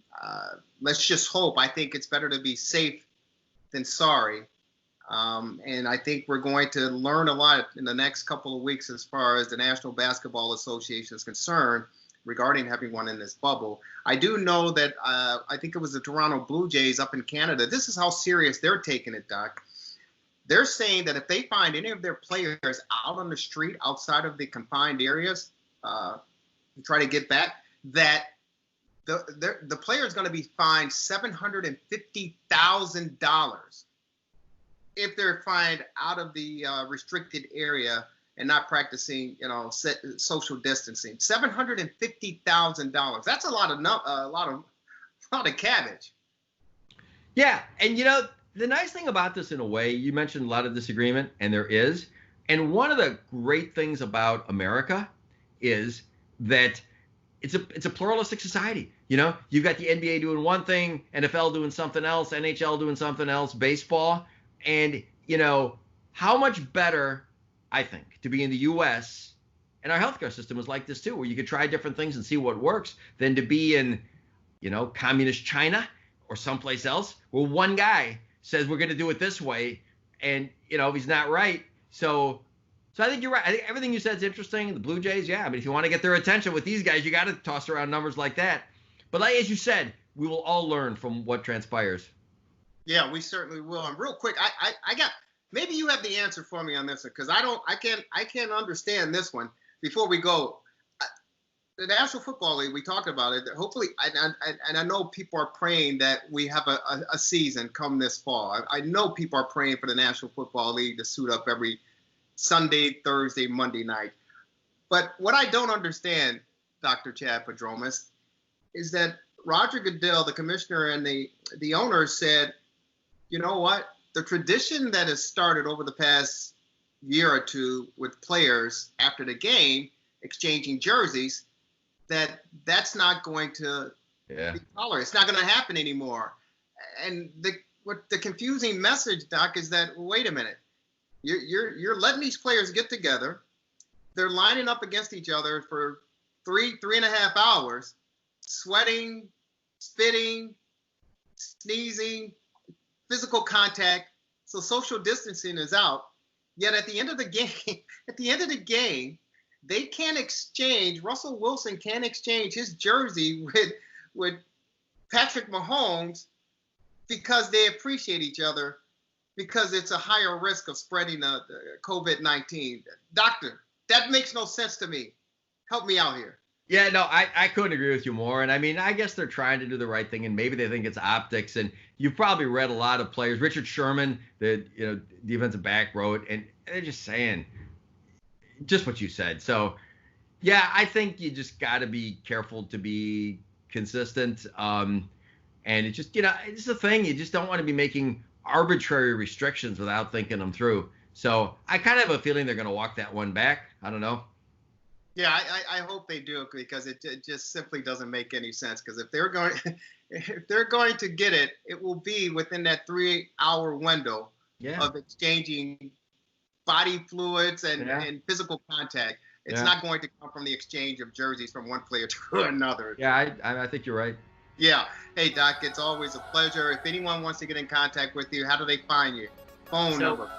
Speaker 13: let's just hope. I think it's better to be safe than sorry. And I think we're going to learn a lot in the next couple of weeks as far as the National Basketball Association is concerned regarding having one in this bubble. I do know that I think it was the Toronto Blue Jays up in Canada. This is how serious they're taking it, Doc. They're saying that if they find any of their players out on the street outside of the confined areas and try to get back, that the player is going to be fined $750,000 if they're fined out of the restricted area and not practicing, you know, social distancing. $750,000. That's a lot of cabbage.
Speaker 15: Yeah, and you know the nice thing about this, in a way, you mentioned a lot of disagreement, and there is. And one of the great things about America is that it's a pluralistic society. You know, you've got the NBA doing one thing, NFL doing something else, NHL doing something else, baseball. And, you know, how much better, I think, to be in the U.S. and our healthcare system is like this, too, where you could try different things and see what works, than to be in, you know, communist China or someplace else where one guy says we're going to do it this way and, you know, he's not right. So I think you're right. I think everything you said is interesting. The Blue Jays, yeah. I mean, if you want to get their attention with these guys, you got to toss around numbers like that. But like, as you said, we will all learn from what transpires.
Speaker 13: Yeah, we certainly will. And real quick, I got, maybe you have the answer for me on this one, because I can't understand this one. Before we go, the National Football League, we talked about it. Hopefully, and I know people are praying that we have a season come this fall. I know people are praying for the National Football League to suit up every Sunday, Thursday, Monday night. But what I don't understand, Dr. Chad Padromas, is that Roger Goodell, the commissioner, and the owners said, you know what? The tradition that has started over the past year or two with players after the game exchanging jerseys, that's not going to be tolerated. It's not going to happen anymore. And what the confusing message, Doc, is that, wait a minute, you're letting these players get together. They're lining up against each other for 3.5 hours, sweating, spitting, sneezing, physical contact. So social distancing is out. Yet at the end of the game, they can't exchange. Russell Wilson can't exchange his jersey with Patrick Mahomes because they appreciate each other, because it's a higher risk of spreading the COVID-19. Doctor, that makes no sense to me. Help me out here.
Speaker 15: Yeah, no, I couldn't agree with you more. And I mean, I guess they're trying to do the right thing, and maybe they think it's optics. And you've probably read a lot of players. Richard Sherman, the defensive back, wrote, and they're just saying just what you said. So, yeah, I think you just got to be careful to be consistent. And it's just, it's the thing. You just don't want to be making arbitrary restrictions without thinking them through. So I kind of have a feeling they're going to walk that one back. I don't know.
Speaker 13: Yeah, I hope they do, because it just simply doesn't make any sense. Because if they're going to get it, it will be within that 3-hour window of exchanging body fluids and physical contact. It's not going to come from the exchange of jerseys from one player to another.
Speaker 15: Yeah, I think you're right.
Speaker 13: Yeah. Hey, Doc, it's always a pleasure. If anyone wants to get in contact with you, how do they find you? Phone number.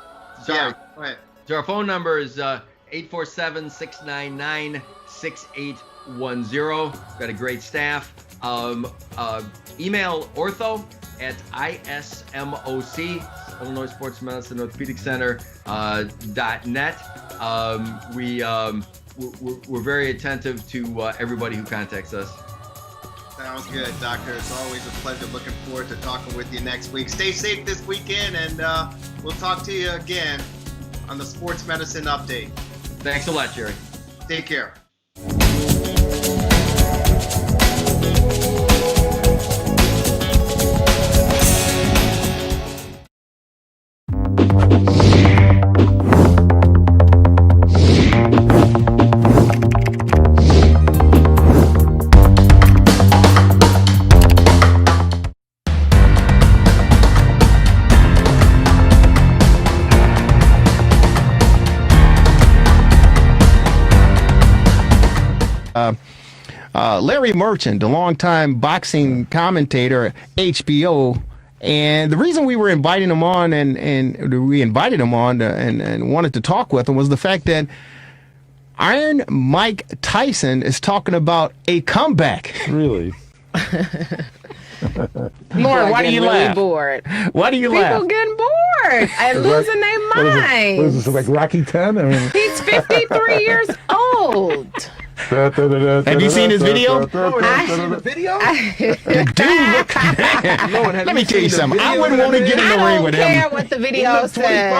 Speaker 15: Sorry.
Speaker 13: Yeah, go ahead.
Speaker 15: So our phone number is 847-699-6810. Got a great staff. Email ortho@ISMOC, Illinois Sports Medicine Orthopedic Center .net. We're very attentive to everybody who contacts us.
Speaker 13: Sounds good, Doctor. It's always a pleasure. Looking forward to talking with you next week. Stay safe this weekend, and we'll talk to you again on the Sports Medicine Update.
Speaker 15: Thanks a lot, Jerry.
Speaker 13: Take care.
Speaker 4: Larry Merchant, the longtime boxing commentator at HBO, and the reason we were inviting him on and wanted to talk with him was the fact that Iron Mike Tyson is talking about a comeback.
Speaker 2: Really?
Speaker 4: Lauren, why do you laugh?
Speaker 14: Bored.
Speaker 4: Why do you laugh?
Speaker 14: People getting bored and losing their mind.
Speaker 2: What is this, like Rocky 10? I mean,
Speaker 14: he's 53 years old.
Speaker 4: Have you seen his video?
Speaker 14: I've seen the
Speaker 2: video.
Speaker 4: Dude, let me tell you something. I wouldn't want to get in the ring with him.
Speaker 14: I don't care what the video says.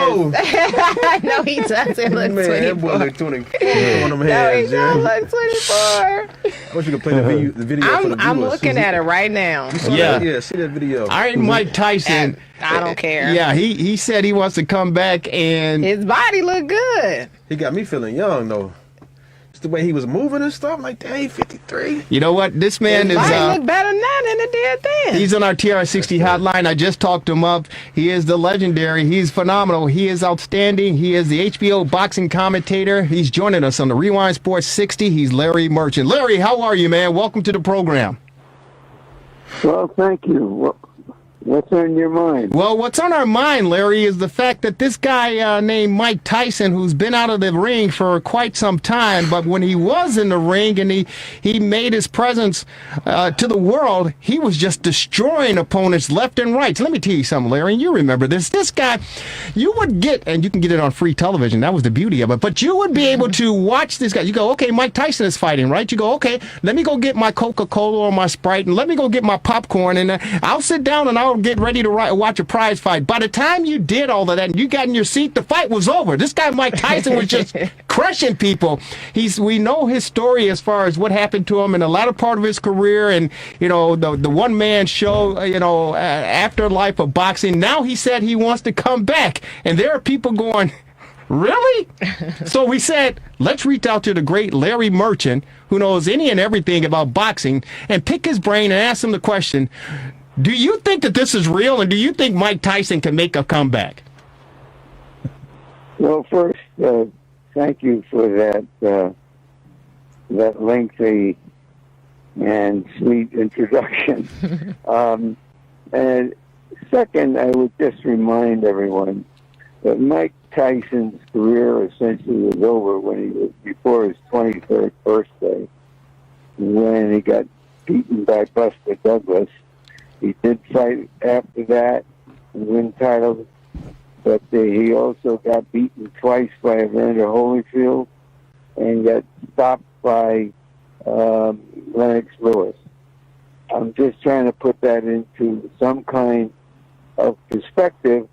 Speaker 14: No, he doesn't look 24.
Speaker 2: That boy look 24 on them
Speaker 14: No,
Speaker 2: hands,
Speaker 14: he don't look 24.
Speaker 2: I wish you could play the video for the viewers.
Speaker 14: I'm looking at it right now.
Speaker 2: Yeah, see that video.
Speaker 4: Iron Mike Tyson.
Speaker 14: I don't care.
Speaker 4: Yeah, he said he wants to come back, and
Speaker 14: his body look good.
Speaker 2: He got me feeling young though. Just the way he was moving and stuff, like, dang, 53.
Speaker 4: You know what? This man
Speaker 14: his
Speaker 4: is.
Speaker 14: body look better now than it did then.
Speaker 4: He's on our TR60 hotline. I just talked him up. He is the legendary. He's phenomenal. He is outstanding. He is the HBO boxing commentator. He's joining us on the Rewind Sports 60. He's Larry Merchant. Larry, how are you, man? Welcome to the program.
Speaker 16: Well, thank you. What's on your mind?
Speaker 4: Well, what's on our mind, Larry, is the fact that this guy named Mike Tyson, who's been out of the ring for quite some time, but when he was in the ring and he made his presence to the world, he was just destroying opponents left and right. So let me tell you something, Larry, and you remember this. This guy, you would get, and you can get it on free television, that was the beauty of it, but you would be able to watch this guy. You go, okay, Mike Tyson is fighting, right? You go, okay, let me go get my Coca-Cola or my Sprite, and let me go get my popcorn, and I'll sit down and I'll get ready to watch a prize fight. By the time you did all of that and you got in your seat, the fight was over. This guy Mike Tyson was just crushing people. We know his story as far as what happened to him in the latter part of his career, and the one man show, afterlife of boxing. Now he said he wants to come back, and there are people going, really? So we said, let's reach out to the great Larry Merchant, who knows any and everything about boxing, and pick his brain and ask him the question, do you think that this is real, and do you think Mike Tyson can make a comeback?
Speaker 16: Well, first, thank you for that lengthy and sweet introduction. And second, I would just remind everyone that Mike Tyson's career essentially was over before his 23rd birthday, when he got beaten by Buster Douglas. He did fight after that and win titles, but he also got beaten twice by Evander Holyfield and got stopped by Lennox Lewis. I'm just trying to put that into some kind of perspective,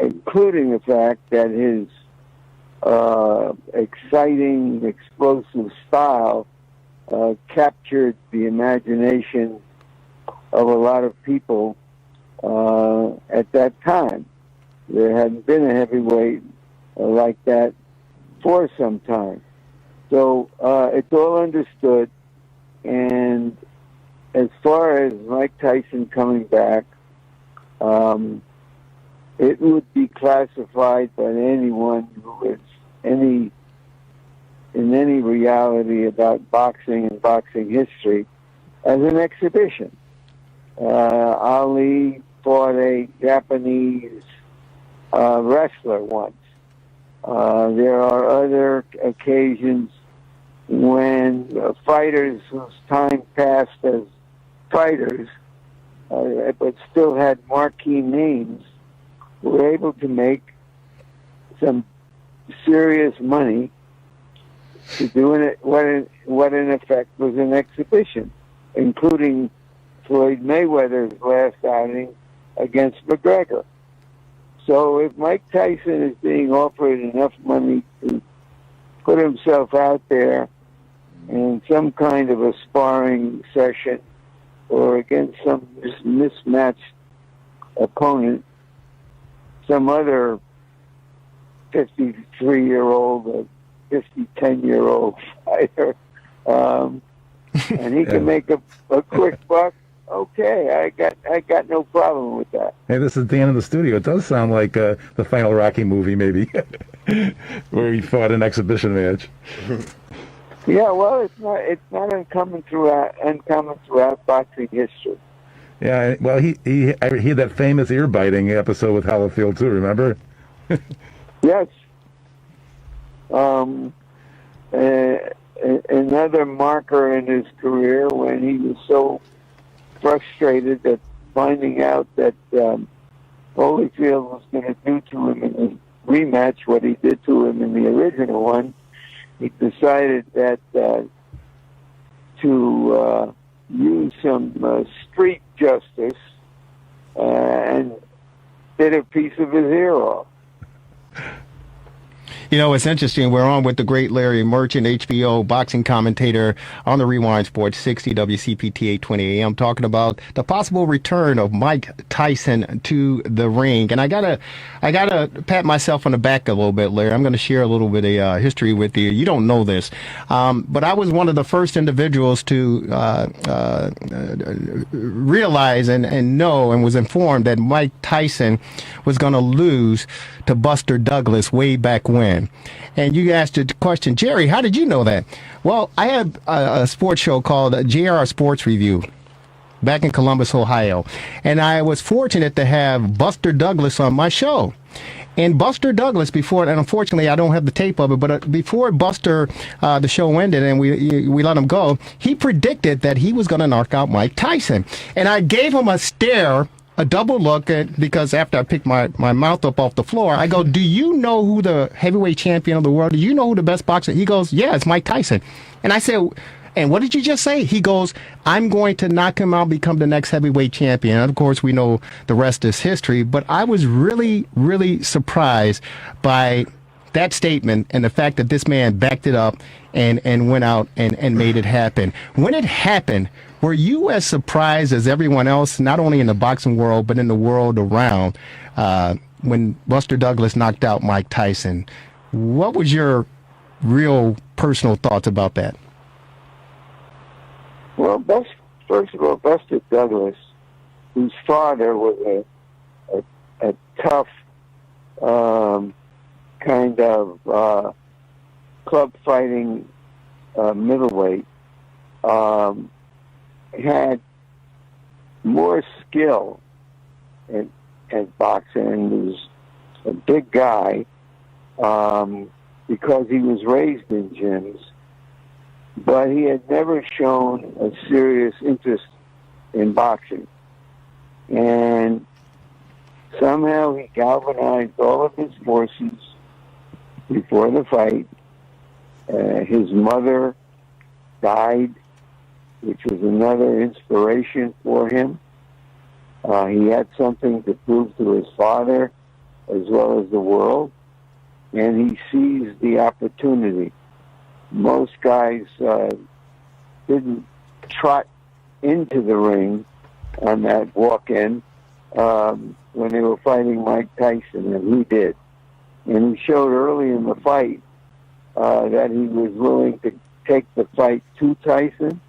Speaker 16: including the fact that his exciting, explosive style captured the imagination of a lot of people at that time. There hadn't been a heavyweight like that for some time. So it's all understood. And as far as Mike Tyson coming back, it would be classified by anyone who is in any reality about boxing and boxing history as an exhibition. Ali fought a Japanese wrestler once. There are other occasions when fighters whose time passed as fighters, but still had marquee names, were able to make some serious money to do what in effect was an exhibition, including Floyd Mayweather's last outing against McGregor. So if Mike Tyson is being offered enough money to put himself out there in some kind of a sparring session or against some mismatched opponent, some other 53-year-old or 10-year-old fighter, and he can make a quick buck, okay, I got no problem with that.
Speaker 2: Hey, this is Dan in the studio. It does sound like the final Rocky movie, maybe, where he fought an exhibition match.
Speaker 16: Yeah, well, it's not uncommon throughout boxing history.
Speaker 2: Yeah, well, he had that famous ear biting episode with Holyfield too. Remember?
Speaker 16: Yes. Another marker in his career when he was so frustrated at finding out that Holyfield was going to do to him in the rematch what he did to him in the original one. He decided that to use some street justice and bit a piece of his ear off.
Speaker 17: You know, it's interesting. We're on with the great Larry Merchant, HBO boxing commentator on the Rewind Sports 60 WCPT 820 AM, talking about the possible return of Mike Tyson to the ring. And I gotta pat myself on the back a little bit, Larry. I'm going to share a little bit of history with you. You don't know this, but I was one of the first individuals to realize and know and was informed that Mike Tyson was going to lose to Buster Douglas way back when. And you asked the question, Jerry, how did you know that? Well, I had a sports show called JR Sports Review back in Columbus, Ohio. And I was fortunate to have Buster Douglas on my show. And Buster Douglas, before, and unfortunately I don't have the tape of it, but before Buster, the show ended and we let him go, he predicted that he was going to knock out Mike Tyson. And I gave him a stare, a double look, because after I picked my mouth up off the floor, I go, do you know who the heavyweight champion of the world, do you know who the best boxer? He goes, yeah, it's Mike Tyson. And I said, and what did you just say? He goes, I'm going to knock him out, become the next heavyweight champion. And of course, we know the rest is history, but I was really, really surprised by that statement and the fact that this man backed it up and went out and made it happen. When it happened, were you as surprised as everyone else, not only in the boxing world, but in the world around, when Buster Douglas knocked out Mike Tyson? What was your real personal thoughts about that?
Speaker 16: Well, first of all, Buster Douglas, whose father was a tough kind of club fighting middleweight, had more skill at boxing. He was a big guy because he was raised in gyms, but he had never shown a serious interest in boxing. And somehow he galvanized all of his forces before the fight. His mother died, which was another inspiration for him. He had something to prove to his father as well as the world, and he seized the opportunity. Most guys didn't trot into the ring on that walk-in when they were fighting Mike Tyson, and he did. And he showed early in the fight that he was willing to take the fight to Tyson,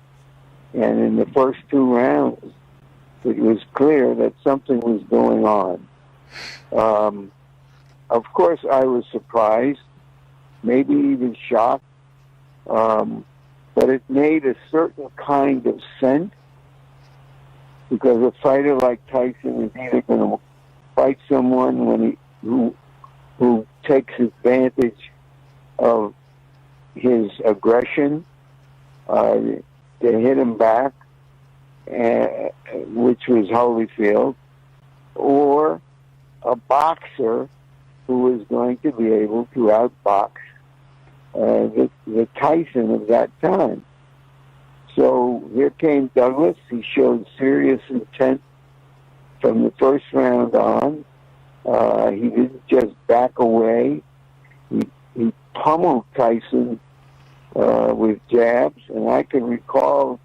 Speaker 16: and in the first 2 rounds, it was clear that something was going on. Of course, I was surprised, maybe even shocked, but it made a certain kind of sense, because a fighter like Tyson is either going to fight someone who takes advantage of his aggression to hit him back, which was Holyfield, or a boxer who is going to be able to outbox the Tyson of that time. So here came Douglas. He showed serious intent from the first round on. He didn't just back away. He pummeled Tyson with jabs, and I can recall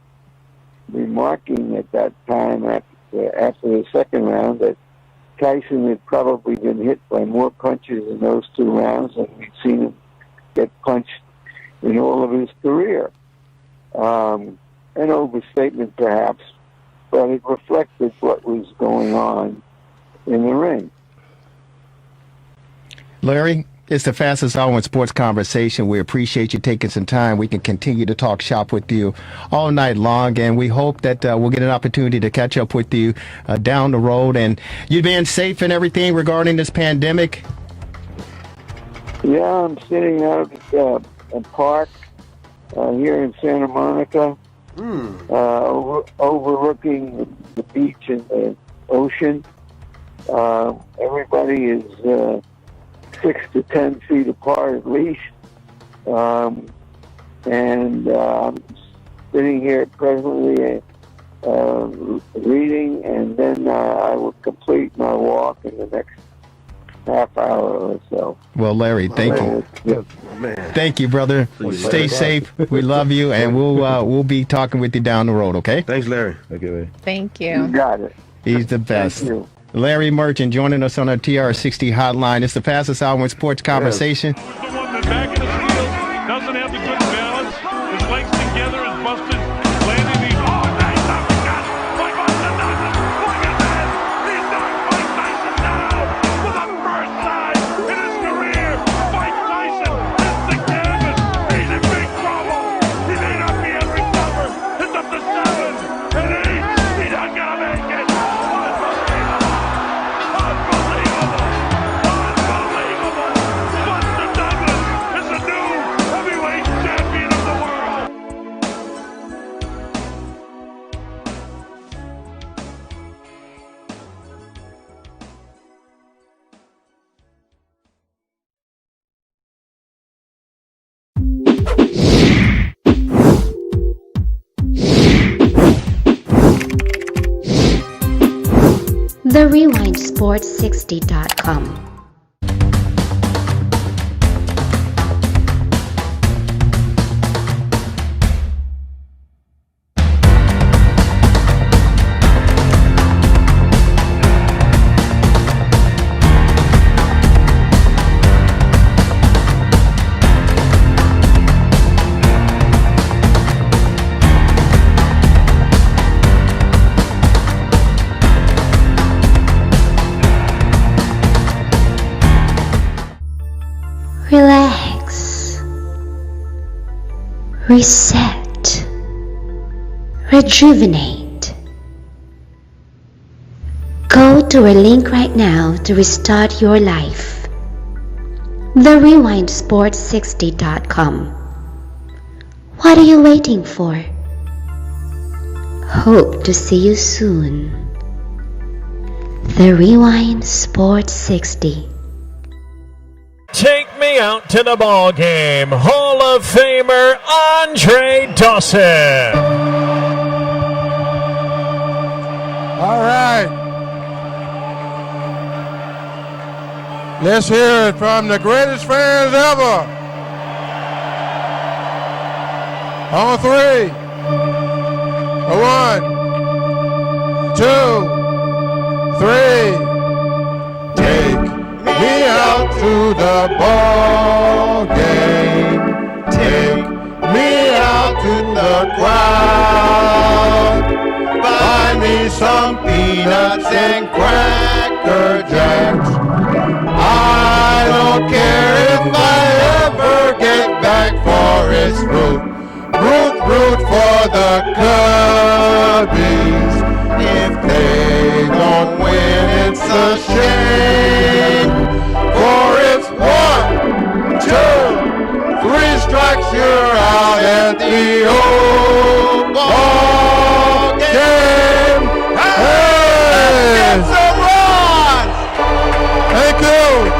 Speaker 16: remarking at that time after the second round that Tyson had probably been hit by more punches in those 2 rounds than we'd seen him get punched in all of his career. An overstatement perhaps, but it reflected what was going on in the ring.
Speaker 17: Larry, it's the fastest hour in sports conversation. We appreciate you taking some time. We can continue to talk shop with you all night long, and we hope that we'll get an opportunity to catch up with you down the road. And you being safe and everything regarding this pandemic?
Speaker 16: Yeah, I'm sitting out at a park here in Santa Monica, overlooking the beach and the ocean. Everybody is 6 to 10 feet apart at least. And I'm sitting here presently reading, and then I will complete my walk in the next half hour or so.
Speaker 17: Well, Larry, thank you. Thank you, brother. Stay safe. We love you, and we'll be talking with you down the road, okay?
Speaker 2: Thanks, Larry. Okay, Larry.
Speaker 14: Thank you.
Speaker 16: You got it.
Speaker 17: He's the best.
Speaker 16: Thank you.
Speaker 17: Larry Merchant joining us on our TR60 hotline. It's the fastest hour in sports conversation.
Speaker 9: The one that back in the field doesn't have the good balance. His legs together is busted. Landing these. Oh, nice uppercut. Mike Tyson does it. Look at that. He's knocked Mike Tyson down for the first time in his career. Mike Tyson hits the canvas. He's in big trouble. He may not be able to recover. It's up to 7 and 8. He's not gonna make it.
Speaker 11: TheRewindSports60.com. Relax, reset, rejuvenate. Go to a link right now to restart your life. TheRewindSports60.com. What are you waiting for? Hope to see you soon. The Rewind Sports 60.
Speaker 18: Take me out to the ball game. Hall of Famer Andre Wade Dawson.
Speaker 20: All right. Let's hear it from the greatest fans ever. On 3. 1, 2, 3. Take me out to the ball game. Take me out to the crowd. Buy me some peanuts and Cracker Jacks. I don't care if I ever get back Forest Root. Root for the Cubbies. If they don't win, it's a shame. For it's 1, 2, 3 strikes, you're out at the old ball game. Hey! Get some runs! Thank you.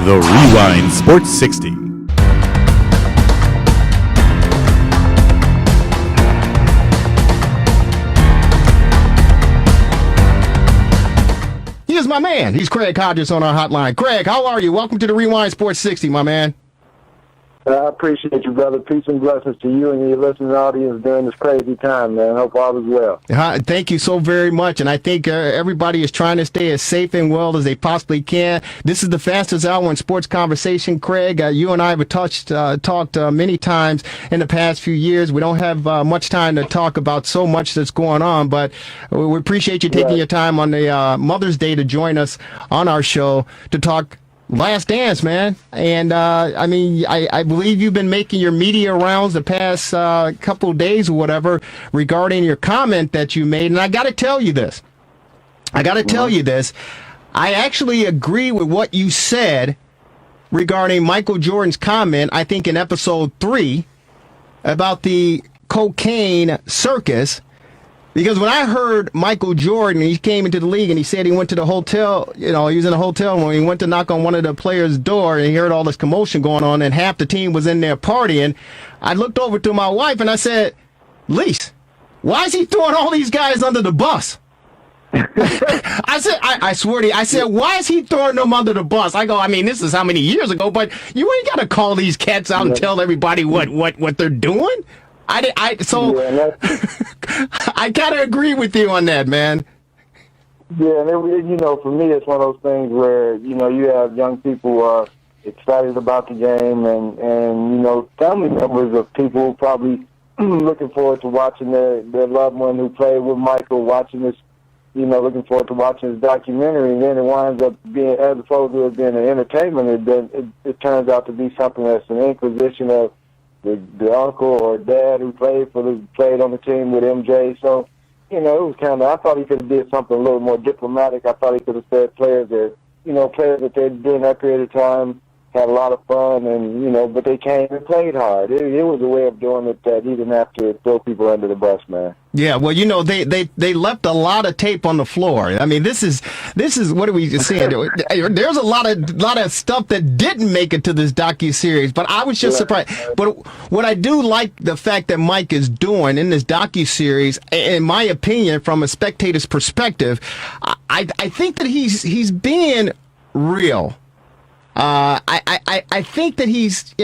Speaker 22: The Rewind Sports 60.
Speaker 17: He is my man. He's Craig Hodges on our hotline. Craig, how are you? Welcome to the Rewind Sports 60, my man.
Speaker 24: I appreciate you, brother. Peace and blessings to you and your listening audience during this crazy time, man. Hope all is well.
Speaker 17: Thank you so very much. And I think everybody is trying to stay as safe and well as they possibly can. This is the fastest hour in sports conversation, Craig. You and I have talked many times in the past few years. We don't have much time to talk about so much that's going on, but we appreciate you taking your time on the Mother's Day to join us on our show to talk Last Dance, man. And I mean, I believe you've been making your media rounds the past couple of days or whatever regarding your comment that you made. And I got to tell you this. I actually agree with what you said regarding Michael Jordan's comment, I think in episode 3, about the cocaine circus. Because when I heard Michael Jordan, he came into the league and he said he went to the hotel, he was in a hotel when he went to knock on one of the players' door and he heard all this commotion going on and half the team was in there partying. I looked over to my wife and I said, Lise, why is he throwing all these guys under the bus? I swear to you, I said, why is he throwing them under the bus? I go, I mean, this is how many years ago, but you ain't got to call these cats out and tell everybody what they're doing. I gotta agree with you on that, man.
Speaker 24: Yeah, and for me, it's one of those things where you have young people excited about the game, and family members of people probably looking forward to watching their loved one who played with Michael, watching this, looking forward to watching his documentary, and then it winds up being, as opposed to it being an entertainment, it turns out to be something that's an inquisition of the uncle or dad who played on the team with MJ. So, it was kind of, I thought he could have did something a little more diplomatic. I thought he could have said players that they during that period of time had a lot of fun and, but they came and played hard. It was a way of doing it that he didn't have to throw people under the bus, man.
Speaker 17: Yeah, well, they left a lot of tape on the floor. I mean, this is what are we just saying? There's a lot of stuff that didn't make it to this docuseries, but I was just surprised. But what I do like the fact that Mike is doing in this docuseries, in my opinion, from a spectator's perspective, I think that he's being real. I think that he's,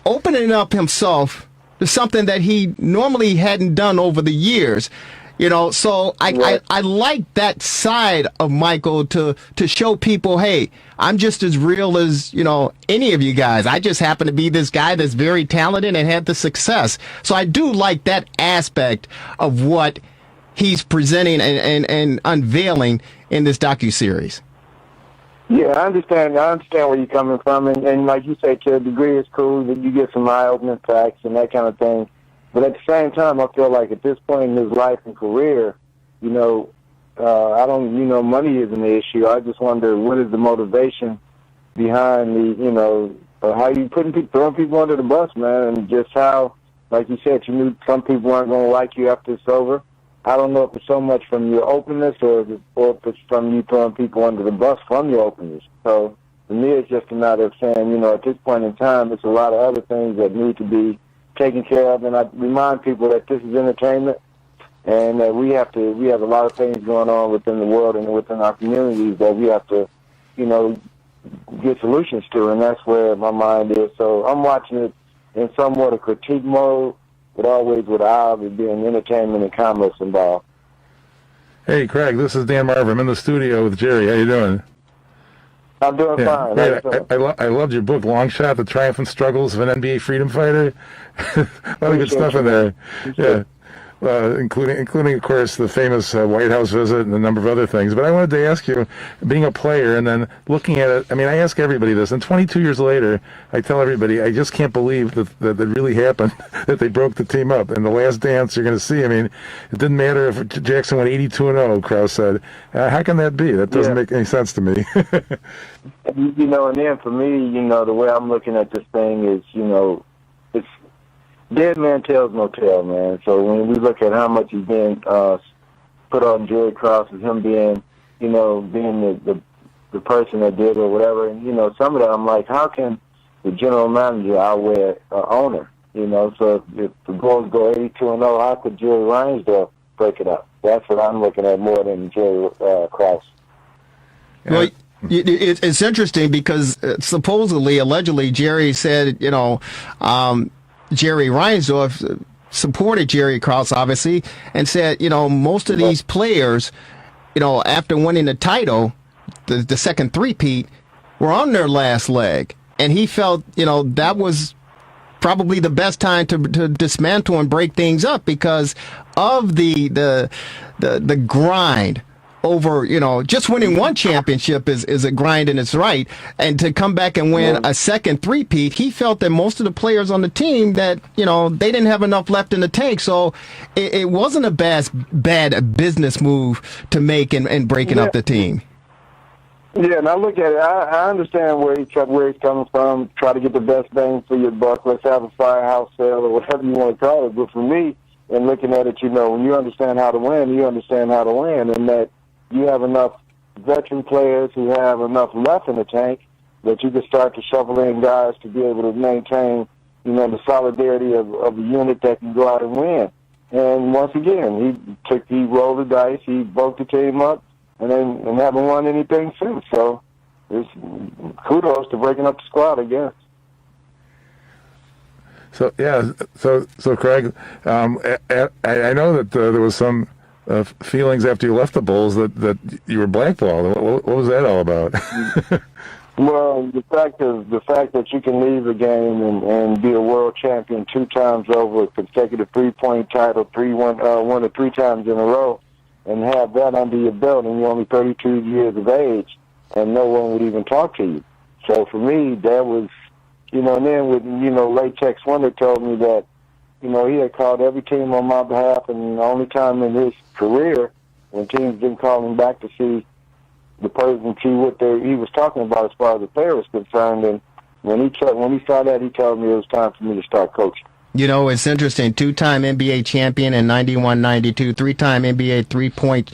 Speaker 17: opening up himself to something that he normally hadn't done over the years. So I like that side of Michael to show people, hey, I'm just as real as, any of you guys. I just happen to be this guy that's very talented and had the success. So I do like that aspect of what he's presenting and unveiling in this docuseries.
Speaker 24: Yeah, I understand where you're coming from, and like you say, to a degree, it's cool that you get some eye-opening facts and that kind of thing. But at the same time, I feel like at this point in his life and career, I don't, money isn't the issue. I just wonder what is the motivation behind how you throwing people under the bus, man, and just how, like you said, you knew some people weren't going to like you after it's over. I don't know if it's so much from your openness or if it's from you throwing people under the bus from your openness. So to me, it's just a matter of saying, at this point in time, it's a lot of other things that need to be taken care of. And I remind people that this is entertainment, and that we have a lot of things going on within the world and within our communities that we have to, get solutions to. And that's where my mind is. So I'm watching it in somewhat a critique mode, but always with the eye of it being entertainment and commerce involved.
Speaker 2: Hey, Craig, this is Dan Marver. I'm in the studio with Jerry. How you doing?
Speaker 24: I'm doing fine.
Speaker 2: Hey, I loved your book, Long Shot, The Triumph and Struggles of an NBA Freedom Fighter. A lot of good stuff in there. Yeah. Including, of course, the famous White House visit and a number of other things. But I wanted to ask you, being a player and then looking at it, I ask everybody this, and 22 years later, I tell everybody, I just can't believe that really happened, that they broke the team up. In the last dance, you're going to see, it didn't matter if Jackson went 82-0, Krause said. How can that be? That doesn't make any sense to me.
Speaker 24: And then for me, the way I'm looking at this thing is, it's dead man tells no tale, man. So when we look at how much he's been put on Jerry Krause as him being, being the person that did or whatever, and some of that I'm like, how can the general manager outweigh owner? So if the Bulls go 82-0, how could Jerry Riles break it up? That's what I'm looking at more than Jerry Krause.
Speaker 17: Well, it's interesting because allegedly, Jerry said, Jerry Reinsdorf supported Jerry Krause, obviously, and said, most of these players, after winning the title, the second three-peat, were on their last leg. And he felt, that was probably the best time to dismantle and break things up because of the grind over, just winning one championship is a grind in its right. And to come back and win a second three-peat, he felt that most of the players on the team that, they didn't have enough left in the tank. So it wasn't a bad business move to make and breaking up the team.
Speaker 24: Yeah, and I look at it, I understand where he's coming from, try to get the best bang for your buck. Let's have a firehouse sale or whatever you want to call it. But for me, in looking at it, when you understand how to win, you understand how to win, and that you have enough veteran players who have enough left in the tank that you can start to shuffle in guys to be able to maintain, the solidarity of a unit that can go out and win. And once again, he rolled the dice, he broke the team up, and haven't won anything since. So there's kudos to breaking up the squad, I guess.
Speaker 2: So Craig, I know that there was some feelings after you left the Bulls that you were blackballed. What was that all about?
Speaker 24: Well, the fact that you can leave the game and be a world champion 2 times over, a consecutive 3-point title, won it 3 times in a row, and have that under your belt, and you're only 32 years of age, and no one would even talk to you. So for me, that was, and then with Latex Wonder told me that, he had called every team on my behalf, and the only time in his career when teams didn't call him back to see the person, see what he was talking about as far as the player was concerned. And when he saw that, he told me it was time for me to start coaching.
Speaker 17: It's interesting. 2-time NBA champion in 91-92, 3-time NBA three-point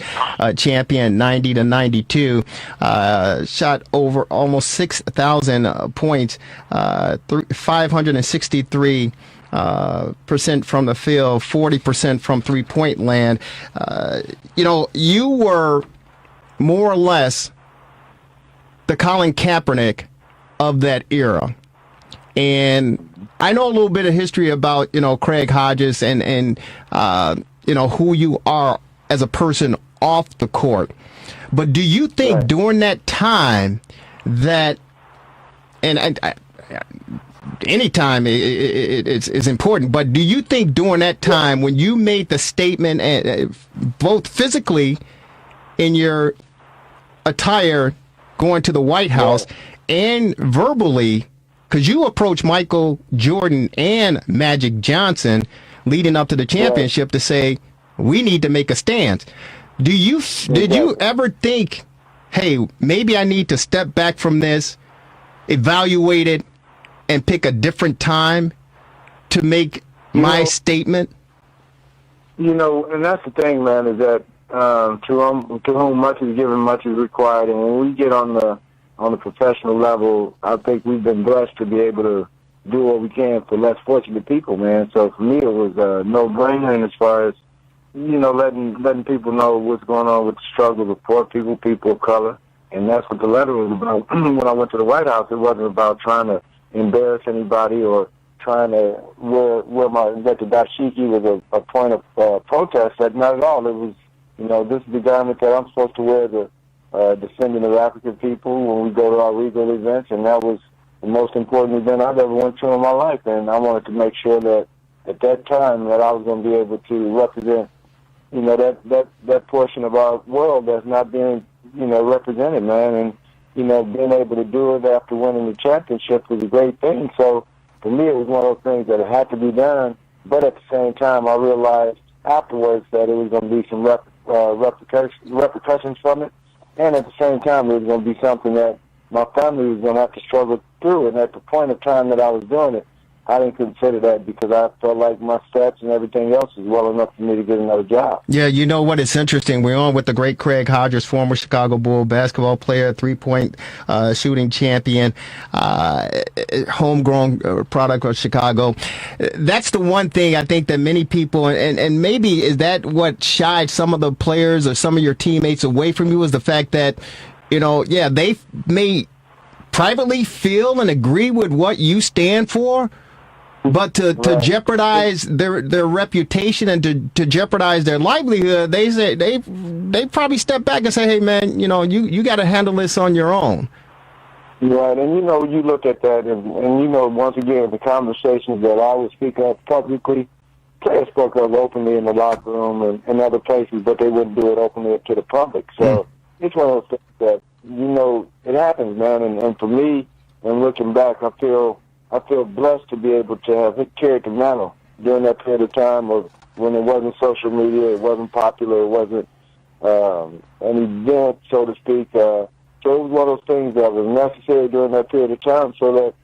Speaker 17: champion 90-92. Shot over almost 6,000 points, 563 percent from the field, 40% from three-point land. You were more or less the Colin Kaepernick of that era. And I know a little bit of history about, Craig Hodges and who you are as a person off the court. But do you think during that time that, and any time it's important, but do you think during that time when you made the statement, both physically in your attire going to the White House and verbally, because you approached Michael Jordan and Magic Johnson leading up to the championship to say, we need to make a stance. Did you ever think, hey, maybe I need to step back from this, evaluate it, and pick a different time to make my statement?
Speaker 24: And that's the thing, man, is that to whom much is given, much is required. And when we get on the professional level, I think we've been blessed to be able to do what we can for less fortunate people, man. So for me, it was a no-brainer. And as far as letting people know what's going on with the struggle of poor people of color, and that's what the letter was about. When I went to the White House, it wasn't about trying to embarrass anybody or trying to that the dashiki was a point of protest. That not at all. It was, this is the garment that I'm supposed to wear, the descendant of African people, when we go to our regal events, and that was the most important event I've ever went to in my life. And I wanted to make sure that at that time that I was going to be able to represent, that portion of our world that's not being, represented, man. And, being able to do it after winning the championship was a great thing. So for me, it was one of those things that had to be done. But at the same time, I realized afterwards that it was going to be some repercussions from it. And at the same time, it was going to be something that my family was going to have to struggle through. And at the point of time that I was doing it, I didn't consider that because I felt like my stats and everything else was well enough for me to get another job.
Speaker 17: Yeah, you know what? It's interesting. We're on with the great Craig Hodges, former Chicago Bull basketball player, three-point shooting champion, homegrown product of Chicago. That's the one thing I think that many people, and maybe is that what shied some of the players or some of your teammates away from you, is the fact that, they may privately feel and agree with what you stand for, but to jeopardize their reputation and to jeopardize their livelihood, they say they probably step back and say, "Hey, man, you got to handle this on your own."
Speaker 24: Right, and you look at that, and once again, the conversations that I would speak of publicly, players spoke of openly in the locker room and other places, but they wouldn't do it openly up to the public. So it's one of those things that it happens, man. And for me, and looking back, I feel blessed to be able to have carried the mantle during that period of time of when it wasn't social media, it wasn't popular, it wasn't an event, so to speak. So it was one of those things that was necessary during that period of time so that,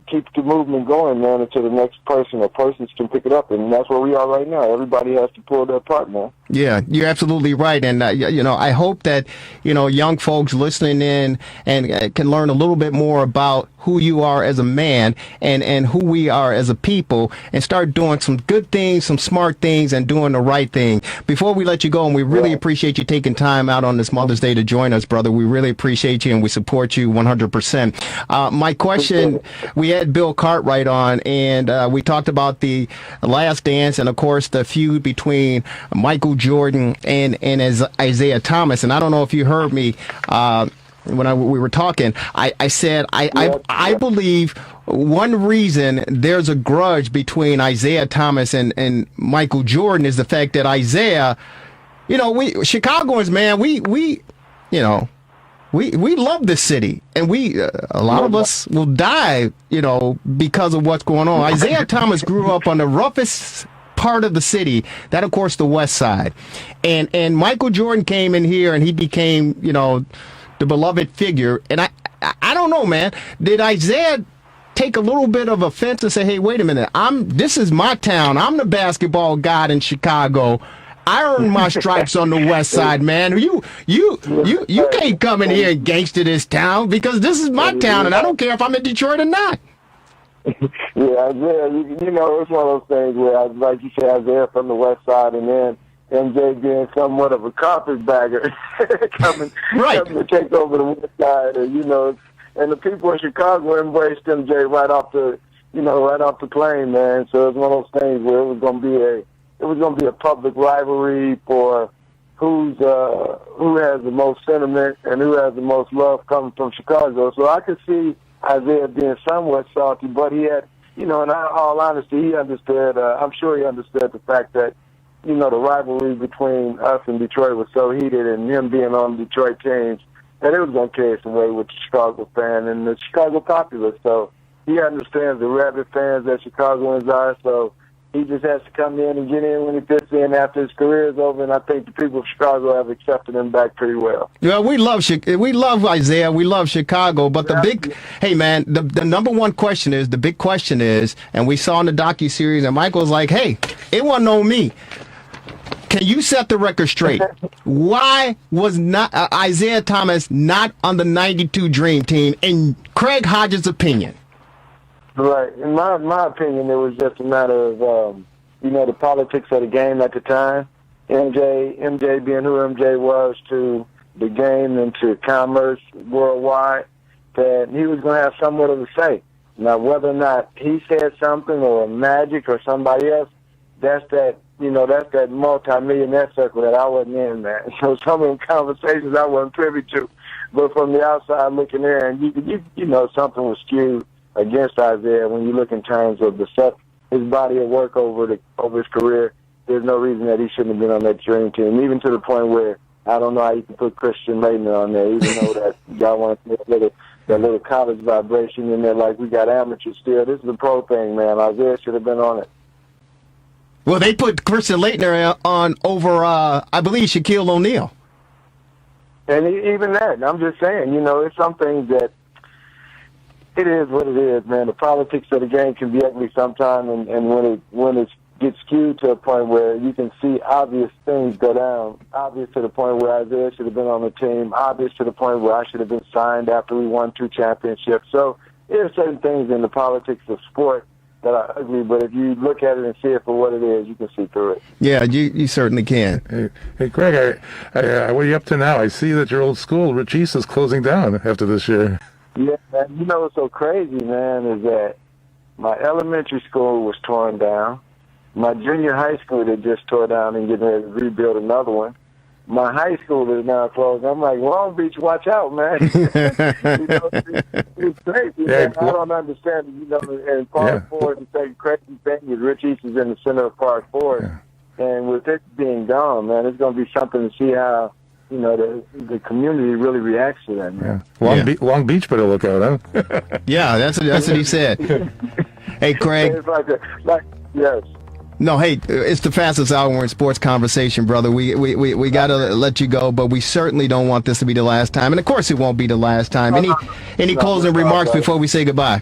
Speaker 24: keep the movement going, man, until the next person or persons can pick it up. And that's where we are right now. Everybody has to pull their part, man.
Speaker 17: Yeah, you're absolutely right. And, I hope that, young folks listening in and can learn a little bit more about who you are as a man and who we are as a people and start doing some good things, some smart things, and doing the right thing. Before we let you go, and we really appreciate you taking time out on this Mother's Day to join us, brother. We really appreciate you, and we support you 100%. My question, we had Bill Cartwright on, and we talked about the Last Dance and, of course, the feud between Michael Jordan and Isaiah Thomas. And I don't know if you heard me when we were talking. I said I believe one reason there's a grudge between Isaiah Thomas and Michael Jordan is the fact that Isaiah, we Chicagoans, man, we love this city, and a lot of us will die, because of what's going on. Isaiah Thomas grew up on the roughest part of the city, that of course the West Side, and Michael Jordan came in here and he became, the beloved figure. And I don't know, man, did Isaiah take a little bit of offense and say, "Hey, wait a minute, this is my town. I'm the basketball god in Chicago. I earned my stripes on the West Side, man. You can't come in here and gangster this town because this is my town, and I don't care if I'm in Detroit or not."
Speaker 24: Yeah, Isaiah, it's one of those things where, like you said, Isaiah from the West Side, and then MJ being somewhat of a carpetbagger coming to take over the West Side, and the people in Chicago embraced MJ right off the plane, man. So it's one of those things where it was going to be a public rivalry for who has the most sentiment and who has the most love coming from Chicago. So I could see Isaiah being somewhat salty, but he had, in all honesty, he understood. I'm sure he understood the fact that, the rivalry between us and Detroit was so heated, and him being on the Detroit teams, that it was going to carry some weight with the Chicago fan and the Chicago populace. So he understands the rabid fans that Chicagoans are. So He just has to come in and get in when he fits in after his career is over, and I think the people of Chicago have accepted him back pretty well.
Speaker 17: Well, we love Isaiah. We love Chicago, but the number one question is, the big question is, and we saw in the docuseries, and Michael's like, hey, it wasn't on me. Can you set the record straight? Why was not Isaiah Thomas not on the 92 Dream Team, in Craig Hodges' opinion?
Speaker 24: Right. In my opinion, it was just a matter of, the politics of the game at the time. MJ being who MJ was to the game and to commerce worldwide, that he was going to have somewhat of a say. Now, whether or not he said something or Magic or somebody else, that's that multi-millionaire circle that I wasn't in, man. So some of the conversations I wasn't privy to. But from the outside looking in, you something was skewed against Isaiah when you look in terms of his body of work over his career. There's no reason that he shouldn't have been on that Dream Team, even to the point where I don't know how you can put Christian Laettner on there, even though that y'all want to put that little college vibration in there like we got amateurs still. This is a pro thing, man. Isaiah should have been on it.
Speaker 17: Well, they put Christian Laettner on over, I believe, Shaquille O'Neal.
Speaker 24: And even that, I'm just saying, it's some things that it is what it is, man. The politics of the game can be ugly sometimes, and when it gets skewed to a point where you can see obvious things go down, obvious to the point where Isaiah should have been on the team, obvious to the point where I should have been signed after we won 2 championships. So there are certain things in the politics of sport that are ugly, but if you look at it and see it for what it is, you can see through it.
Speaker 17: Yeah, you certainly can.
Speaker 2: Hey Craig, what are you up to now? I see that your old school, Rich East, is closing down after this year.
Speaker 24: Yeah, man. What's so crazy, man, is that my elementary school was torn down. My junior high school, they just tore down and getting ready to rebuild another one. My high school is now closed. I'm like, Long Beach, watch out, man. It's crazy, man. I don't understand it. And Park Forest is a crazy thing. Rich East is in the center of Park Forest. Yeah. And with it being gone, man, it's going to be something to see how, the community really reacts to that, man.
Speaker 2: Yeah. Long Beach better look out, huh?
Speaker 17: Yeah, that's what he said. Hey, Craig.
Speaker 24: It's yes.
Speaker 17: No, hey, it's the fastest hour in sports conversation, brother. We got to let you go, but we certainly don't want this to be the last time. And, of course, it won't be the last time. Any closing remarks before we say goodbye?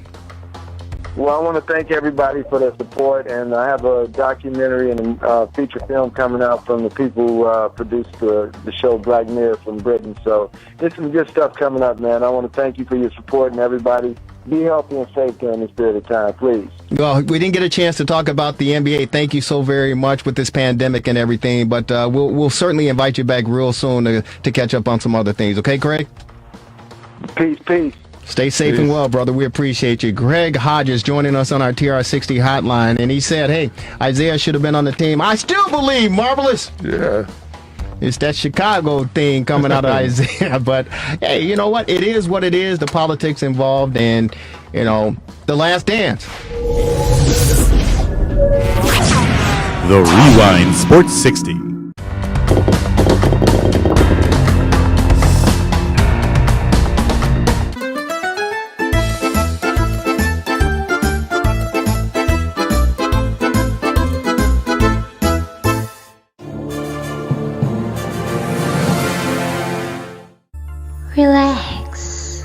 Speaker 24: Well, I want to thank everybody for their support, and I have a documentary and a feature film coming out from the people who produced the show Black Mirror from Britain. So there's some good stuff coming up, man. I want to thank you for your support, and everybody be healthy and safe during this period of time, please.
Speaker 17: Well, we didn't get a chance to talk about the NBA. Thank you so very much with this pandemic and everything, but we'll certainly invite you back real soon to catch up on some other things. Okay, Craig?
Speaker 24: Peace.
Speaker 17: Stay safe and well, brother. We appreciate you. Craig Hodges joining us on our TR60 hotline, and he said, hey, Isaiah should have been on the team. I still believe, Marvelous.
Speaker 2: Yeah.
Speaker 17: It's that Chicago thing coming out of Isaiah. But, hey, you know what? It is what it is, the politics involved, and, the last dance.
Speaker 22: The Rewind Sports 60.
Speaker 11: Relax,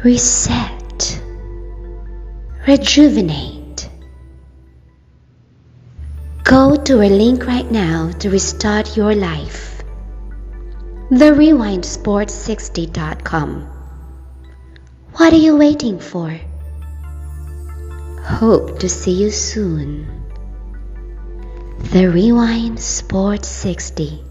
Speaker 11: reset, rejuvenate. Go to our link right now to restart your life. TheRewindSports60.com. What are you waiting for? Hope to see you soon. The Rewind Sports 60.